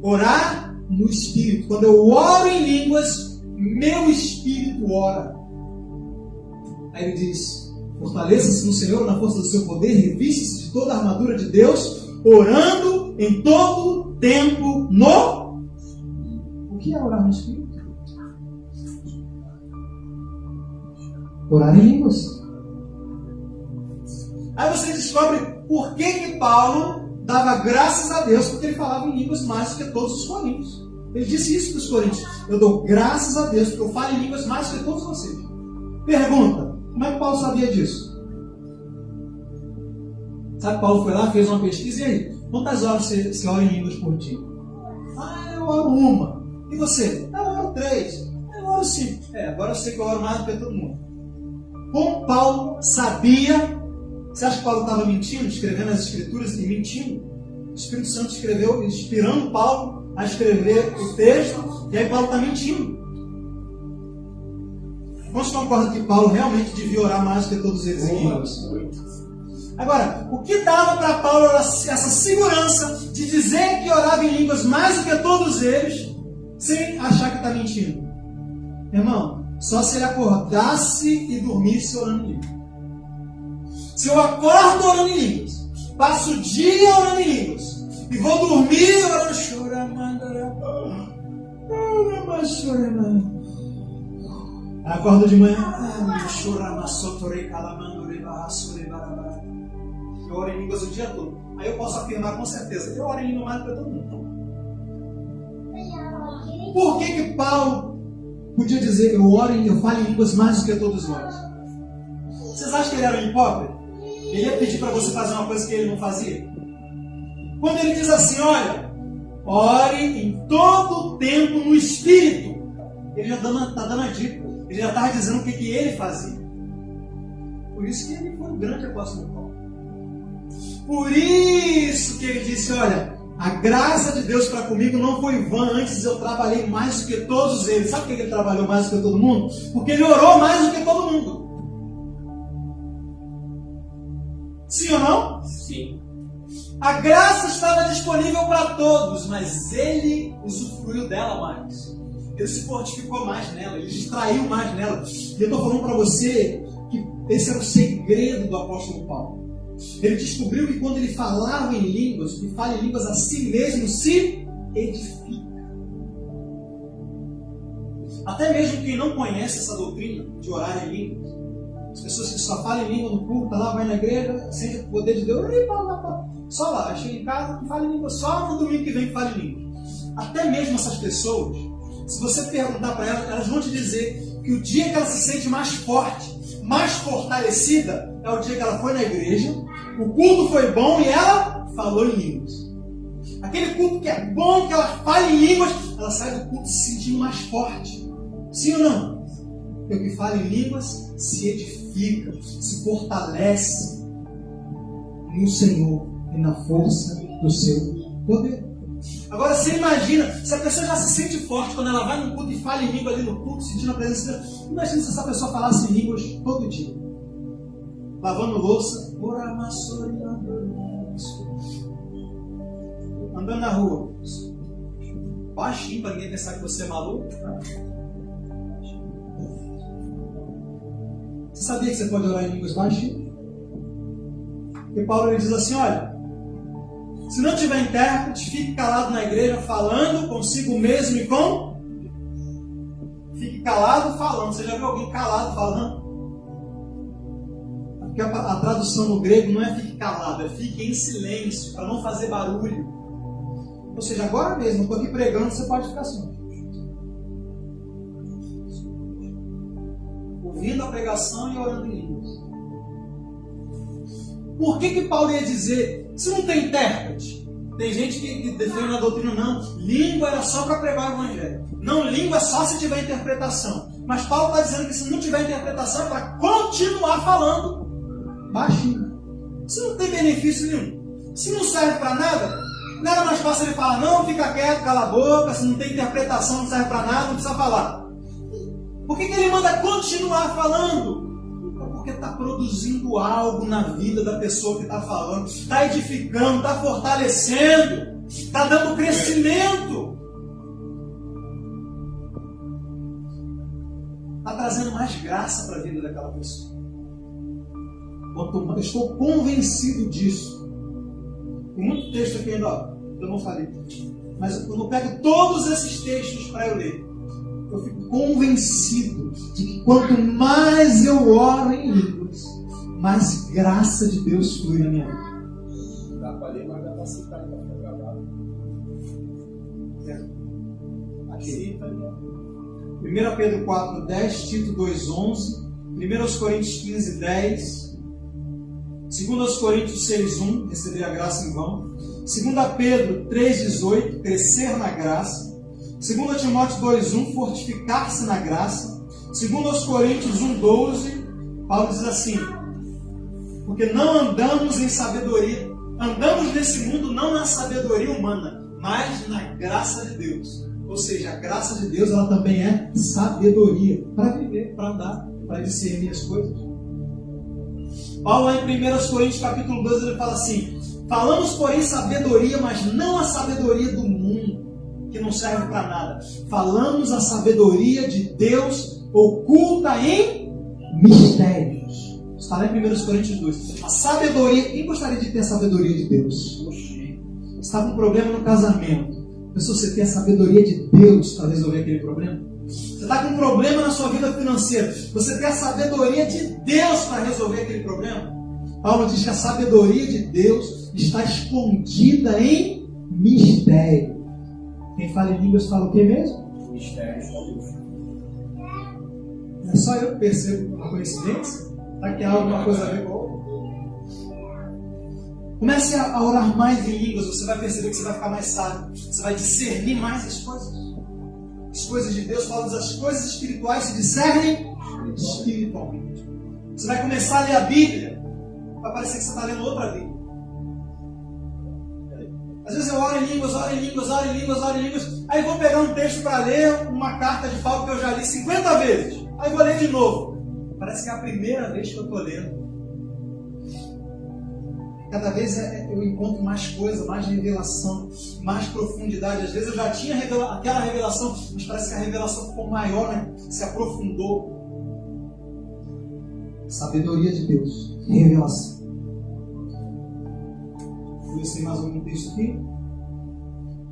Orar no espírito. Quando eu oro em línguas, meu espírito ora. Aí ele diz: fortaleça-se no Senhor na força do seu poder, reviste-se de toda a armadura de Deus, orando em todo tempo no... O que é orar no espírito? Orar em línguas. Aí você descobre por que Paulo dava graças a Deus, porque ele falava em línguas mais do que todos os coríntios. Ele disse isso para os coríntios: eu dou graças a Deus porque eu falo em línguas mais do que todos vocês. Pergunta: como é que Paulo sabia disso? Sabe que Paulo foi lá, fez uma pesquisa, e aí? Quantas horas você ora em línguas por dia? Ah, eu oro uma. E você? Eu oro 3. Eu oro 5. Agora eu sei que eu oro mais do que todo mundo. Como Paulo sabia? Você acha que Paulo estava mentindo, escrevendo as escrituras e mentindo? O Espírito Santo escreveu, inspirando Paulo a escrever o texto, e aí Paulo está mentindo. Vamos concordar que Paulo realmente devia orar mais do que todos eles em línguas. Agora, o que dava para Paulo essa segurança de dizer que orava em línguas mais do que todos eles, sem achar que está mentindo? Irmão, só se ele acordasse e dormisse orando em línguas. Se eu acordo orando em línguas, passo o dia orando em línguas, e vou dormir orando, acordo de manhã, eu oro em línguas o dia todo. Aí eu posso afirmar com certeza: eu oro em língua mais do que todo mundo. Por que Paulo podia dizer: eu falo em línguas mais do que todos nós? Vocês acham que ele era um hipócrita? Ele ia pedir para você fazer uma coisa que ele não fazia? Quando ele diz assim: olha, ore em todo o tempo no Espírito, ele já está dando a dica. Ele já estava dizendo o que ele fazia. Por isso que ele foi um grande apóstolo Paulo. Por isso que ele disse: olha, a graça de Deus para comigo não foi vã, antes eu trabalhei mais do que todos eles. Sabe por que ele trabalhou mais do que todo mundo? Porque ele orou mais do que todo mundo. Sim ou não? Sim. A graça estava disponível para todos, mas ele usufruiu dela mais. Ele se fortificou mais nela, ele extraiu mais nela. E eu estou falando para você que esse era o segredo do apóstolo Paulo. Ele descobriu que quando ele falava em línguas, que fala em línguas a si mesmo, se edifica. Até mesmo quem não conhece essa doutrina de orar em línguas, as pessoas que só falam em língua no culto, lá vai na igreja, sente o poder de Deus, só lá, chega em casa, fala em língua, só no domingo que vem que fala em língua. Até mesmo essas pessoas, se você perguntar para elas, elas vão te dizer que o dia que ela se sente mais forte, mais fortalecida, é o dia que ela foi na igreja, o culto foi bom e ela falou em línguas. Aquele culto que é bom, que ela fala em línguas, ela sai do culto se sentindo mais forte. Sim ou não? Porque o que fala em línguas se edifica, se fortalece no Senhor e na força do seu poder. Agora você imagina, se a pessoa já se sente forte quando ela vai no culto e fala em língua ali no culto, sentindo a presença de Deus. Imagina se essa pessoa falasse em línguas todo dia. Lavando louça, andando na rua, baixinho para ninguém pensar que você é maluco. Você sabia que você pode orar em línguas baixinho? Porque Paulo ele diz assim: olha, se não tiver intérprete, fique calado na igreja falando consigo mesmo e com... Fique calado falando. Você já viu alguém calado falando? Porque a tradução no grego não é fique calado, é fique em silêncio, para não fazer barulho. Ou seja, agora mesmo, eu estou aqui pregando, você pode ficar assim, ouvindo a pregação e orando em línguas. Por que Paulo ia dizer, se não tem intérprete? Tem gente que defende a doutrina, não, língua era só para pregar o evangelho. Não, língua é só se tiver interpretação. Mas Paulo está dizendo que se não tiver interpretação é para continuar falando baixinho. Se não tem benefício nenhum, se não serve para nada, não era mais fácil ele falar, não, fica quieto, cala a boca, se não tem interpretação, não serve para nada, não precisa falar. Por que ele manda continuar falando? Porque está produzindo algo na vida da pessoa que está falando, está edificando, está fortalecendo, está dando crescimento, está trazendo mais graça para a vida daquela pessoa. Eu estou convencido disso. Tem muito texto aqui ainda, eu não falei, mas quando eu pego todos esses textos para eu ler, eu fico convencido de que quanto mais eu oro em línguas, mais graça de Deus flui na minha vida. Dá para ler, mas dá para citar, ainda foi gravado. Aqui. 1 Pedro 4, 10, Tito 2, 11, 1 Coríntios 15, 10, 2 Coríntios 6, 1, receber a graça em vão, 2 Pedro 3, 18, crescer na graça, 2 Timóteo 2, 1, fortificar-se na graça, 2 Coríntios 1, 12, Paulo diz assim, porque não andamos em sabedoria, andamos nesse mundo não na sabedoria humana, mas na graça de Deus. Ou seja, a graça de Deus ela também é sabedoria para viver, para andar, para discernir as coisas. Paulo lá em 1 Coríntios capítulo 12 ele fala assim, falamos porém sabedoria, mas não a sabedoria do mundo, que não serve para nada. Falamos a sabedoria de Deus oculta em mistérios. Está lá em 1 Coríntios 2. A sabedoria, quem gostaria de ter a sabedoria de Deus? Você está com um problema no casamento. Pessoal, você tem a sabedoria de Deus para resolver aquele problema? Você está com um problema na sua vida financeira. Você tem a sabedoria de Deus para resolver aquele problema? Paulo diz que a sabedoria de Deus está escondida em mistério. Quem fala em línguas fala o que mesmo? Mistério. É só eu que percebo uma coincidência? Será que há alguma coisa a ver com a outra? Comece a orar mais em línguas, você vai perceber que você vai ficar mais sábio. Você vai discernir mais as coisas. As coisas de Deus, Paulo diz, as coisas espirituais se discernem espiritualmente. Você vai começar a ler a Bíblia, vai parecer que você está lendo outra Bíblia. Às vezes eu oro em línguas, aí vou pegar um texto para ler, uma carta de Paulo que eu já li 50 vezes. Aí vou ler de novo. Parece que é a primeira vez que eu estou lendo. Cada vez eu encontro mais coisa, mais revelação, mais profundidade. Às vezes eu já tinha aquela revelação, mas parece que a revelação ficou maior, né? Se aprofundou. Sabedoria de Deus, revelação. Conheci mais algum texto aqui?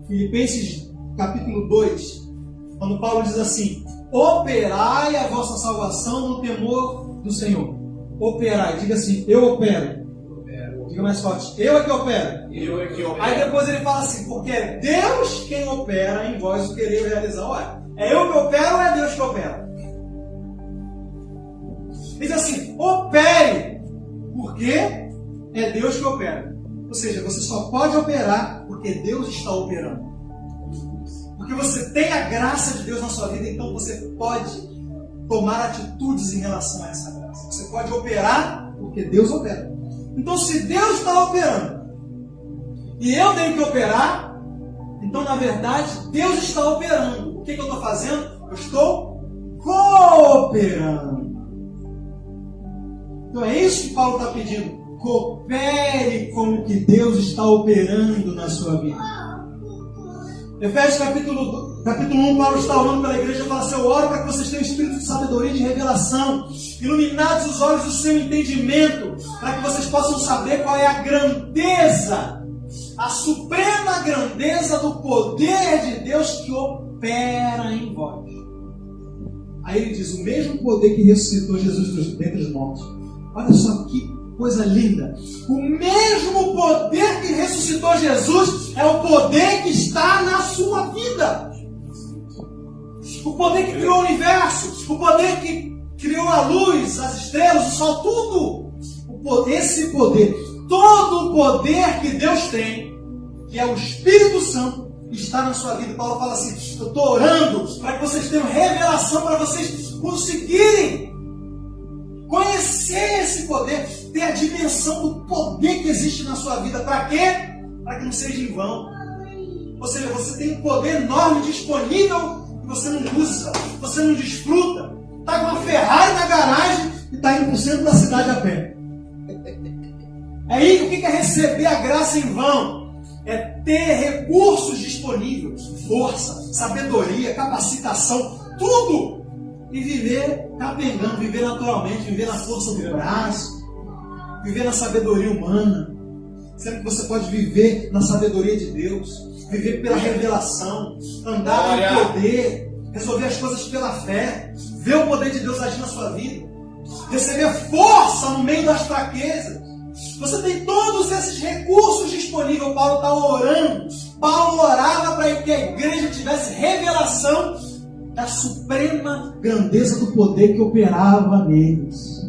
Filipenses capítulo 2, quando Paulo diz assim, operai a vossa salvação no temor do Senhor. Operai, diga assim, eu opero. Diga mais forte, eu é que opero. Eu é que opero. Aí depois ele fala assim, porque é Deus quem opera em vós o querer realizar. Olha, é eu que opero ou é Deus que opera? Diz assim, opere, porque é Deus que opera. Ou seja, você só pode operar porque Deus está operando. Porque você tem a graça de Deus na sua vida, então você pode tomar atitudes em relação a essa graça. Você pode operar porque Deus opera. Então, se Deus está operando e eu tenho que operar, então, na verdade, Deus está operando. O que eu estou fazendo? Eu estou cooperando. Então, é isso que Paulo está pedindo. Coopere com o que Deus está operando na sua vida. Efésios capítulo 1, Paulo está orando pela igreja e fala assim, eu oro para que vocês tenham espírito de sabedoria e de revelação, iluminados os olhos do seu entendimento, para que vocês possam saber qual é a grandeza, a suprema grandeza do poder de Deus que opera em vós. Aí ele diz, o mesmo poder que ressuscitou Jesus dentre os mortos. Olha só que coisa linda. O mesmo poder que ressuscitou Jesus é o poder que está na sua vida. O poder que criou o universo, o poder que criou a luz, as estrelas, o sol, tudo. Esse poder todo o poder que Deus tem, que é o Espírito Santo, está na sua vida. Paulo fala assim, eu estou orando para que vocês tenham revelação, para vocês conseguirem conhecer esse poder, ter a dimensão do poder que existe na sua vida. Para quê? Para que não seja em vão. Ou seja, você tem um poder enorme disponível que você não usa, você não desfruta. Está com uma Ferrari na garagem e está indo para o centro da cidade a pé. Aí o que é receber a graça em vão? É ter recursos disponíveis, força, sabedoria, capacitação, tudo. E viver capengando, viver naturalmente, viver na força do braço, viver na sabedoria humana. Sendo que você pode viver na sabedoria de Deus, viver pela revelação, andar no poder, resolver as coisas pela fé, ver o poder de Deus agir na sua vida, receber força no meio das fraquezas. Você tem todos esses recursos disponíveis. Paulo está orando. Paulo orava para que a igreja tivesse revelação da suprema grandeza do poder que operava neles.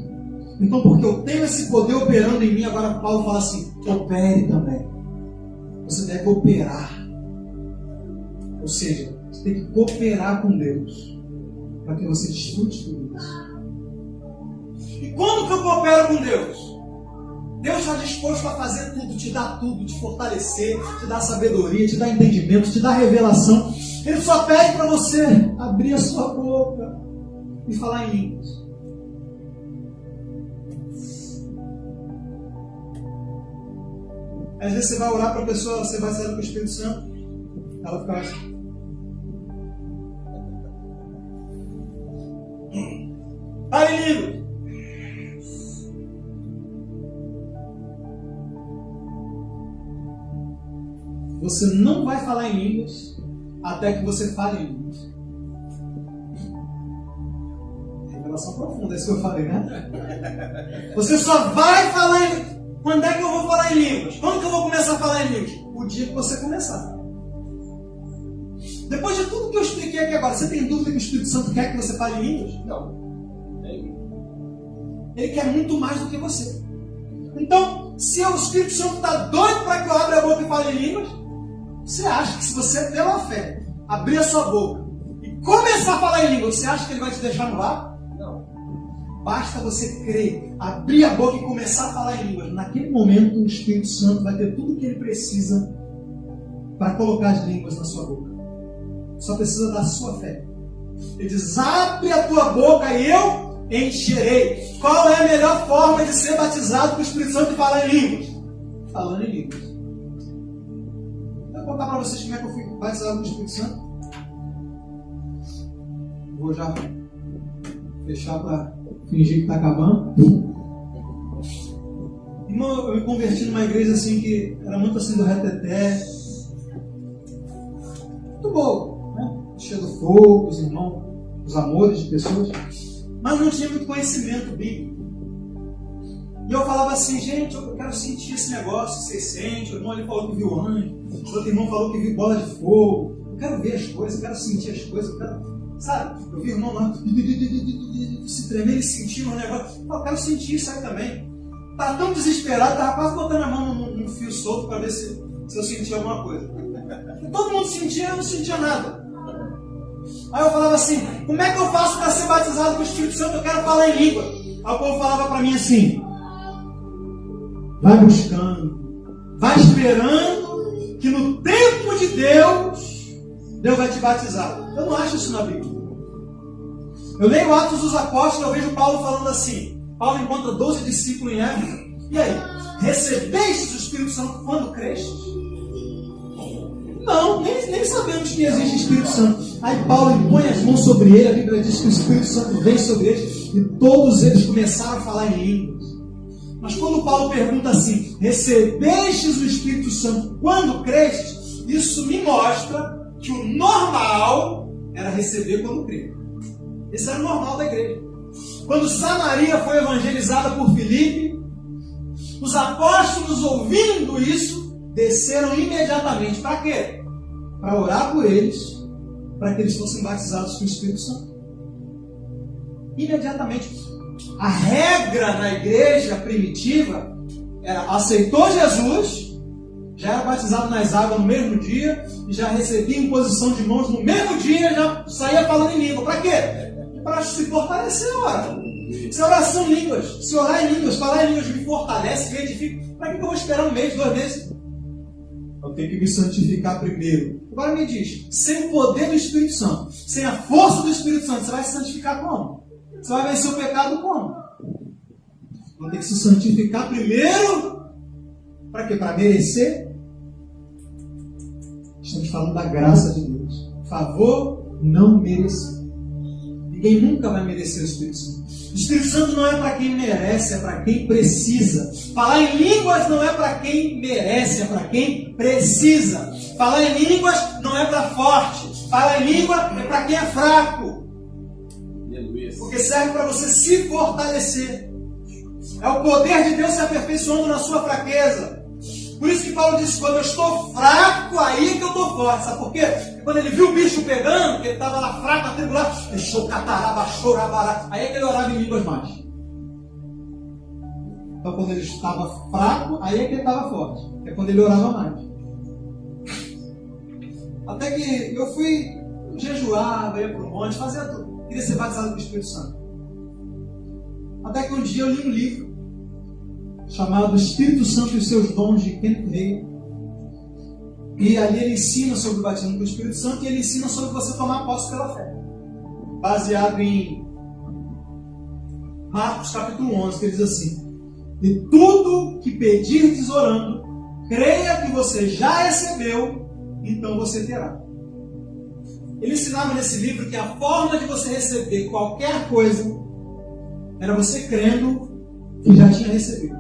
Então, porque eu tenho esse poder operando em mim, agora Paulo fala assim, opere também. Você deve operar. Ou seja, você tem que cooperar com Deus para que você desfrute tudo isso. E como que eu coopero com Deus? Deus está disposto a fazer tudo, te dar tudo, te fortalecer, te dar sabedoria, te dar entendimento, te dar revelação. Ele só pede para você abrir a sua boca e falar em línguas. Às vezes você vai orar para a pessoa, você vai sair com o Espírito Santo, ela fica assim. Fale em línguas. Você não vai falar em línguas até que você fale em línguas. Revelação profunda, é isso que eu falei, né? Você só vai falar em línguas. Quando é que eu vou falar em línguas? Quando que eu vou começar a falar em línguas? O dia que você começar. Depois de tudo que eu expliquei aqui agora, você tem dúvida que o Espírito Santo quer que você fale em línguas? Não. Ele quer muito mais do que você. Então, se o Espírito Santo está doido para que eu abra a boca e fale em línguas, você acha que se você, pela fé, abrir a sua boca e começar a falar em línguas, você acha que ele vai te deixar no ar? Não. Basta você crer, abrir a boca e começar a falar em línguas. Naquele momento, o Espírito Santo vai ter tudo o que ele precisa para colocar as línguas na sua boca. Só precisa da sua fé. Ele diz, abre a tua boca e eu encherei. Qual é a melhor forma de ser batizado com o Espírito Santo e falar em línguas? Falando em línguas. Vou contar para vocês como é que eu fui batizado com o Espírito Santo. Vou já fechar para fingir que está acabando. Irmão, eu me converti numa igreja assim que era muito assim do reteté. Muito boa, né? Cheio do fogo, os irmãos, os amores de pessoas. Mas não tinha muito conhecimento bíblico. E eu falava assim, gente, eu quero sentir esse negócio, vocês sentem. O irmão ali falou que viu anjo, o outro irmão falou que viu bola de fogo. Eu quero ver as coisas, eu quero sentir as coisas, eu quero, sabe? Eu vi o irmão lá, se tremer e sentir um negócio. Eu quero sentir isso aí também. Estava tão desesperado, estava quase botando a mão num fio solto para ver se eu sentia alguma coisa. Todo mundo sentia, eu não sentia nada. Aí eu falava assim, como é que eu faço para ser batizado com o Espírito Santo? Eu quero falar em língua. Aí o povo falava para mim assim, vai buscando, vai esperando que no tempo de Deus vai te batizar. Eu não acho isso na Bíblia. Eu leio Atos dos Apóstolos, eu vejo Paulo falando assim, Paulo encontra 12 discípulos em Éfeso. E aí, recebestes o Espírito Santo quando crestes? Não, nem sabemos que existe Espírito Santo. Aí Paulo põe as mãos sobre ele, a Bíblia diz que o Espírito Santo vem sobre eles e todos eles começaram a falar em línguas. Mas quando Paulo pergunta assim, recebestes o Espírito Santo quando crestes? Isso me mostra que o normal era receber quando crer. Esse era o normal da igreja. Quando Samaria foi evangelizada por Filipe, os apóstolos, ouvindo isso, desceram imediatamente. Para quê? Para orar por eles, para que eles fossem batizados com o Espírito Santo. Imediatamente. A regra na igreja primitiva aceitou Jesus, já era batizado nas águas no mesmo dia, e já recebia imposição de mãos no mesmo dia, já saía falando em língua. Para quê? Para se fortalecer, ora. Se oração em línguas, se orar em línguas, falar em línguas me fortalece, me edifica. Para que eu vou esperar um mês, 2 meses? Eu tenho que me santificar primeiro. Agora me diz, sem o poder do Espírito Santo, sem a força do Espírito Santo, você vai se santificar como? Você vai vencer o pecado como? Vou ter que se santificar primeiro. Para quê? Para merecer? Estamos falando da graça de Deus. Favor não merecer. Ninguém nunca vai merecer o Espírito Santo. O Espírito Santo não é para quem merece, é para quem precisa. Falar em línguas não é para quem merece, é para quem precisa. Falar em línguas não é para forte. Falar em língua é para quem é fraco. Porque serve para você se fortalecer. É o poder de Deus se aperfeiçoando na sua fraqueza. Por isso que Paulo disse, quando eu estou fraco, aí que eu estou forte. Sabe por quê? Porque quando ele viu o bicho pegando, que ele estava lá fraco, atribulado, deixou cataraba, chorabará. Aí é que ele orava em línguas mais. Então quando ele estava fraco, aí é que ele estava forte. É quando ele orava mais. Até que eu fui jejuar, ia para o monte, fazia tudo. Queria ser batizado com o Espírito Santo. Até que um dia eu li um livro chamado Espírito Santo e os seus dons, de Kenneth Hagin. E ali ele ensina sobre o batismo com o Espírito Santo e ele ensina sobre você tomar posse pela fé. Baseado em Marcos capítulo 11, que diz assim: e tudo que pedirdes orando, creia que você já recebeu, então você terá. Ele ensinava nesse livro que a forma de você receber qualquer coisa era você crendo que já tinha recebido.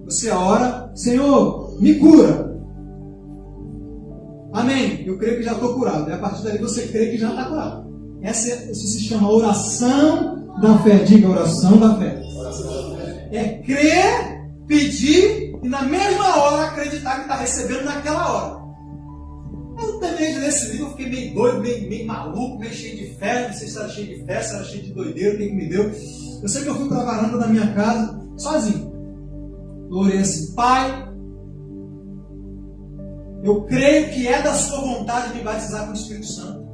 Você ora, Senhor, me cura. Amém. Eu creio que já estou curado. E a partir dali você crê que já está curado. Isso se chama oração da fé. Diga, oração da fé. É crer, pedir e na mesma hora acreditar que está recebendo naquela hora. Eu terminei de ler esse livro, eu fiquei meio doido, meio maluco, meio cheio de fé. Não sei se era cheio de fé, se era cheio de doideira, o que me deu. Eu sei que eu fui para a varanda da minha casa, sozinho. Eu orei assim: Pai, eu creio que é da sua vontade me batizar com o Espírito Santo.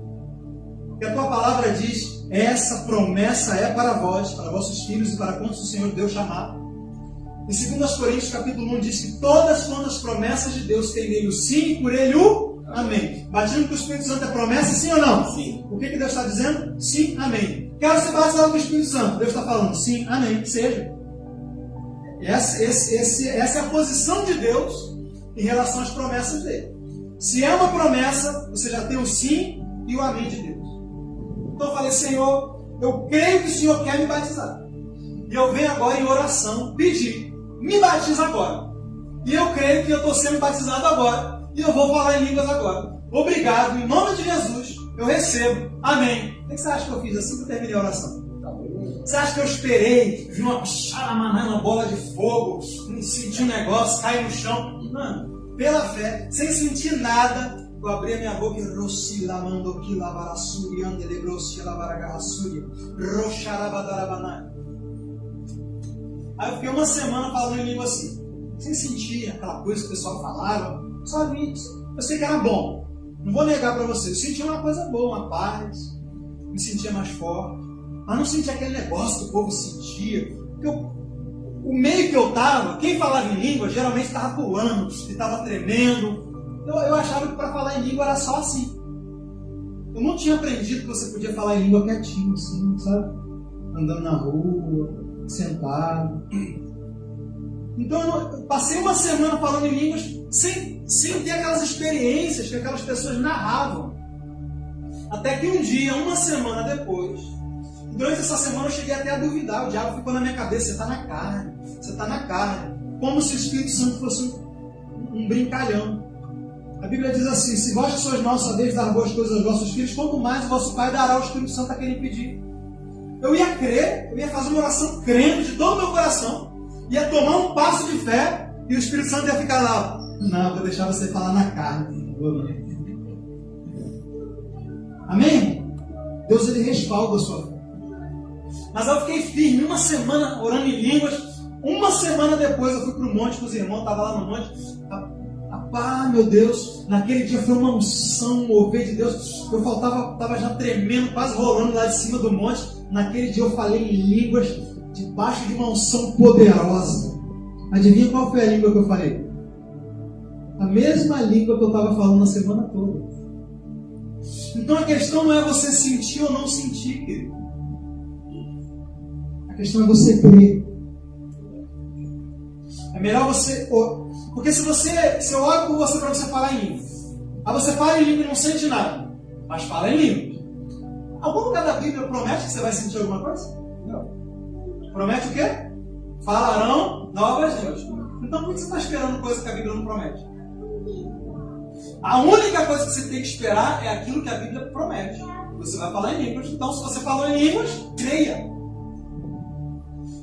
Porque a tua palavra diz, essa promessa é para vós, para vossos filhos e para quantos o Senhor Deus chamar. Em 2 Coríntios capítulo 1 diz que todas quantas promessas de Deus tem nele o sim e por ele o amém. Batismo com o Espírito Santo é promessa, sim ou não? Sim. O que Deus está dizendo? Sim, amém. Quero ser batizado com o Espírito Santo. Deus está falando, sim, amém, seja. Essa é a posição de Deus em relação às promessas dele. Se é uma promessa, você já tem o sim e o amém de Deus. Então eu falei: Senhor, eu creio que o Senhor quer me batizar. E eu venho agora em oração pedir, me batiza agora. E eu creio que eu estou sendo batizado agora. E eu vou falar em línguas agora. Obrigado, em nome de Jesus, eu recebo. Amém. O que você acha que eu fiz assim que eu terminei a oração? Você acha que eu esperei, vi uma xaramaná, uma bola de fogo, senti um negócio, caí no chão? Mano, pela fé, sem sentir nada, eu abri a minha boca e rossi lamando que lavarassuri, andele grossi lavaragarrassuri, roxarabadarabanai. Aí eu fiquei uma semana falando em língua assim, sem sentir aquela coisa que o pessoal falava, só vi. Eu sei que era bom, não vou negar para você, eu sentia uma coisa boa, uma paz, me sentia mais forte. Mas não sentia aquele negócio que o povo sentia. Porque o meio que eu estava, quem falava em língua geralmente estava pulando, estava tremendo. Eu achava que para falar em língua era só assim. Eu não tinha aprendido que você podia falar em língua quietinho, assim, sabe? Andando na rua, sentado. Então eu passei uma semana falando em línguas sem ter aquelas experiências que aquelas pessoas narravam. Até que um dia, uma semana depois, durante essa semana eu cheguei até a duvidar. O diabo ficou na minha cabeça: você está na carne, você está na carne. Como se o Espírito Santo fosse um brincalhão. A Bíblia diz assim: se vós que sois maus sabeis dar boas coisas aos vossos filhos, quanto mais o vosso Pai dará ao Espírito Santo a quem lhe pedir. Eu ia crer, eu ia fazer uma oração crendo de todo o meu coração, ia tomar um passo de fé e o Espírito Santo ia ficar lá: não, vou deixar você falar na carne. Amém? Deus, ele respalda a sua fé. Mas eu fiquei firme uma semana orando em línguas, Uma semana depois eu fui para o monte com os irmãos, estava lá no monte. Meu Deus, naquele dia foi uma unção, um mover de Deus. Eu estava já tremendo, quase rolando lá de cima do monte. Naquele dia eu falei em línguas, debaixo de uma unção poderosa. Adivinha qual foi a língua que eu falei? A mesma língua que eu estava falando na semana toda. Então a questão não é você sentir ou não sentir, querido. A questão é você crer. É melhor você... Porque se eu oro por você para você falar em língua, aí você fala em língua e não sente nada, mas fala em língua. Algum lugar da Bíblia promete que você vai sentir alguma coisa? Não. Promete o quê? Falarão novas línguas. Então por que você está esperando coisa que a Bíblia não promete? A única coisa que você tem que esperar é aquilo que a Bíblia promete. Você vai falar em línguas. Então se você falou em línguas, creia.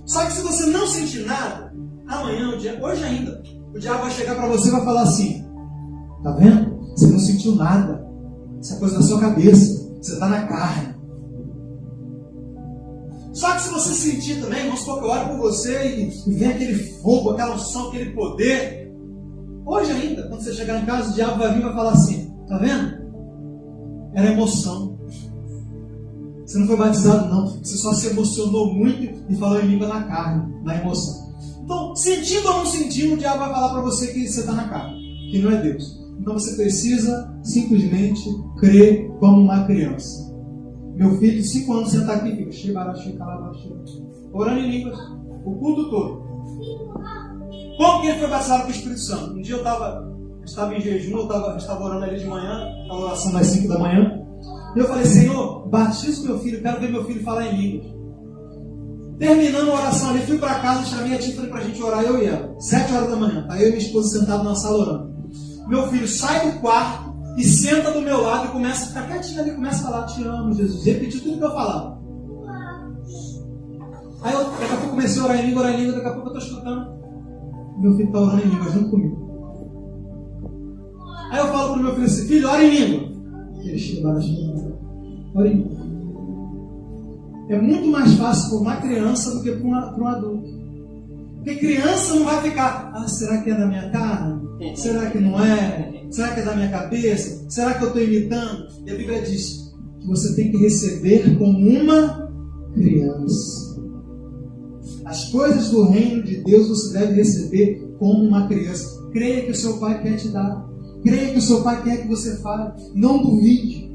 Só que se você não sentir nada, amanhã, hoje ainda, o diabo vai chegar para você e vai falar assim: tá vendo? Você não sentiu nada. Isso é coisa da sua cabeça. Você está na carne. Só que se você sentir também, vamos supor que eu oro por você e vem aquele fogo, aquela unção, aquele poder. Hoje ainda, quando você chegar em casa, o diabo vai vir e vai falar assim: tá vendo? Era emoção. Você não foi batizado não. Você só se emocionou muito e falou em língua na carne, na emoção. Então, sentindo ou não sentindo, o diabo vai falar para você que você está na carne, que não é Deus. Então você precisa simplesmente crer como uma criança. Meu filho de 5 anos senta aqui e fica orando em línguas o culto todo. Como que ele foi batizado com o Espírito Santo? Um dia eu estava em jejum, eu estava orando ali de manhã, a oração das 5 da manhã. E eu falei: Senhor, batiza o meu filho, quero ver meu filho falar em línguas. Terminando a oração ali, fui para casa, chamei a Tiffany para a gente orar, eu e ela. 7 horas da manhã, tá eu e minha esposa sentados na sala orando. Meu filho sai do quarto e senta do meu lado e começa a ficar quietinho ali, começa a falar: te amo, Jesus. Repetiu tudo que eu falava. Aí eu, daqui a pouco comecei a orar em língua, daqui a pouco eu estou escutando. Meu filho está orando em língua junto comigo. Aí eu falo para o meu filho assim: filho, ora em língua. Ele chega, ora em língua. É muito mais fácil para uma criança do que para um adulto. Porque criança não vai ficar: será que é da minha carne? Será que não é? Será que é da minha cabeça? Será que eu estou imitando? E a Bíblia diz que você tem que receber como uma criança. As coisas do reino de Deus você deve receber como uma criança. Creia que o seu pai quer te dar. Creia que o seu pai quer que você fale. Não duvide.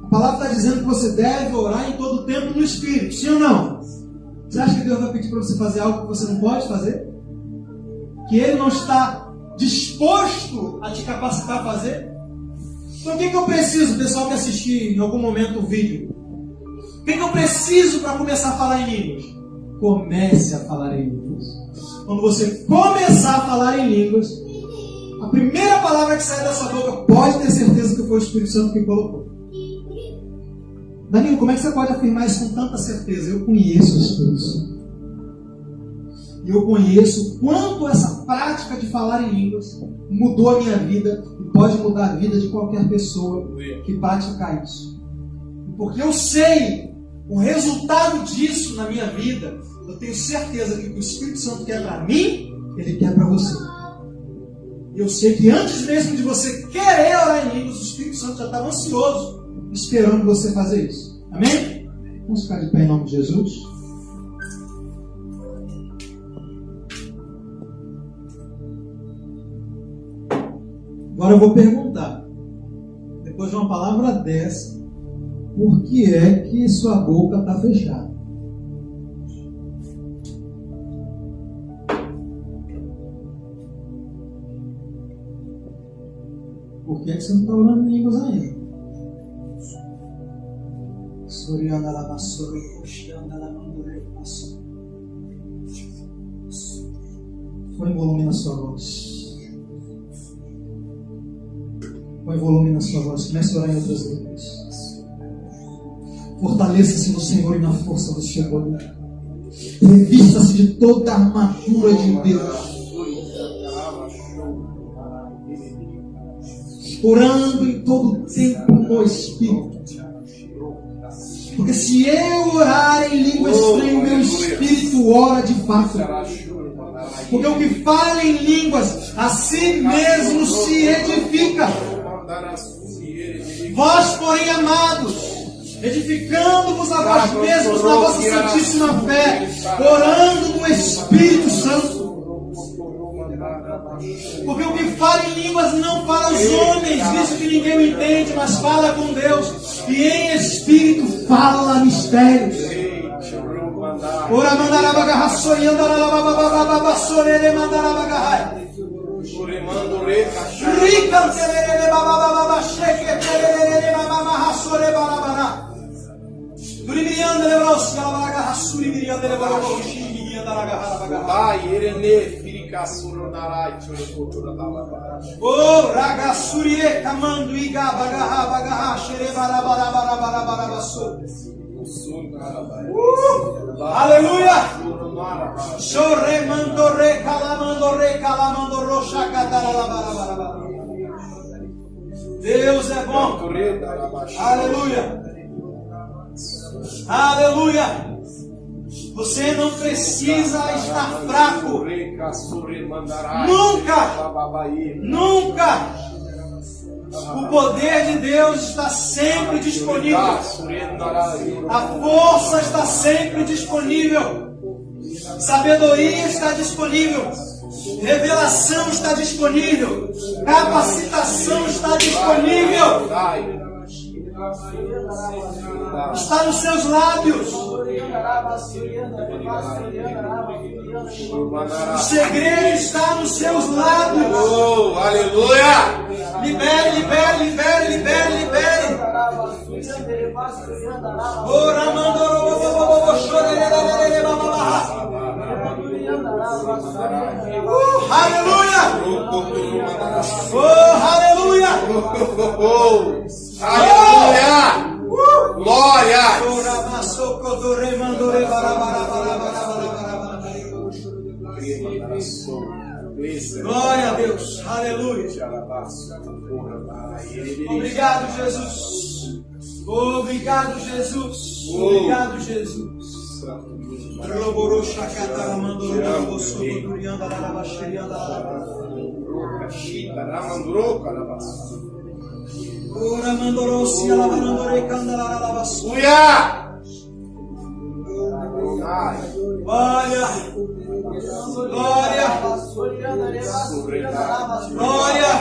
A palavra está dizendo que você deve orar em todo o tempo no Espírito. Sim ou não? Você acha que Deus vai pedir para você fazer algo que você não pode fazer? Que Ele não está disposto a te capacitar a fazer? Então o que eu preciso, pessoal que assistir em algum momento o vídeo? O que eu preciso para começar a falar em línguas? Comece a falar em línguas. Quando você começar a falar em línguas, a primeira palavra que sai da sua boca, pode ter certeza que foi o Espírito Santo que colocou. Danilo, como é que você pode afirmar isso com tanta certeza? Eu conheço o Espírito Santo. E eu conheço quanto essa prática de falar em línguas mudou a minha vida e pode mudar a vida de qualquer pessoa que praticar isso. E porque eu sei o resultado disso na minha vida, eu tenho certeza que o que o Espírito Santo quer para mim, Ele quer para você. E eu sei que antes mesmo de você querer orar em línguas, o Espírito Santo já estava ansioso, esperando você fazer isso. Amém? Vamos ficar de pé em nome de Jesus. Agora eu vou perguntar, depois de uma palavra dessa, por que é que sua boca está fechada? Por que é que você não está orando em línguas ainda? Põe volume na sua voz. Põe volume na sua voz. Comece a orar em outras línguas. Fortaleça-se no Senhor e na força do seu poder. Revista-se de toda a armadura de Deus. Orando em todo o tempo no Espírito. Porque se eu orar em língua estranha, o meu espírito ora de fato. Porque o que fala em línguas, a si mesmo se edifica. Vós, porém, amados, edificando-vos a vós mesmos na vossa santíssima fé, orando no Espírito Santo. Porque o que fala em línguas não fala aos homens, visto que ninguém o entende, mas fala com Deus. E em Espírito fala mistérios. Ora mandarabagarra sonhando aralabababababa sorere mandarabagarra. Rica terere bababababa cheque terere bababababa sore barabara. Durimianda lebros galabagarra suri mirianda lebros mirianda ragarra. Ai, erene fica suronarai chorotura da. Oh, ragasurie kamando iga bagarra bagarra shere barabara barabara barabaso. Aleluia! Chore mandore calamando roxa catarabara. Deus é bom. Aleluia! Aleluia! Você não precisa estar fraco. Nunca! O poder de Deus está sempre disponível. A força está sempre disponível. Sabedoria está disponível. Revelação está disponível. Capacitação está disponível. Está nos seus lábios. O segredo está nos seus lábios. Oh, aleluia! Libere. Ora mandoro chorerere bababá. Aleluia! Oh, aleluia! Aleluia! Glória! Glória a Deus, aleluia. Obrigado, Jesus. Obrigado, Jesus. Obrigado, Jesus. Ora mandorosi alabanandore candalarabas. Aleluia! Glória! Glória!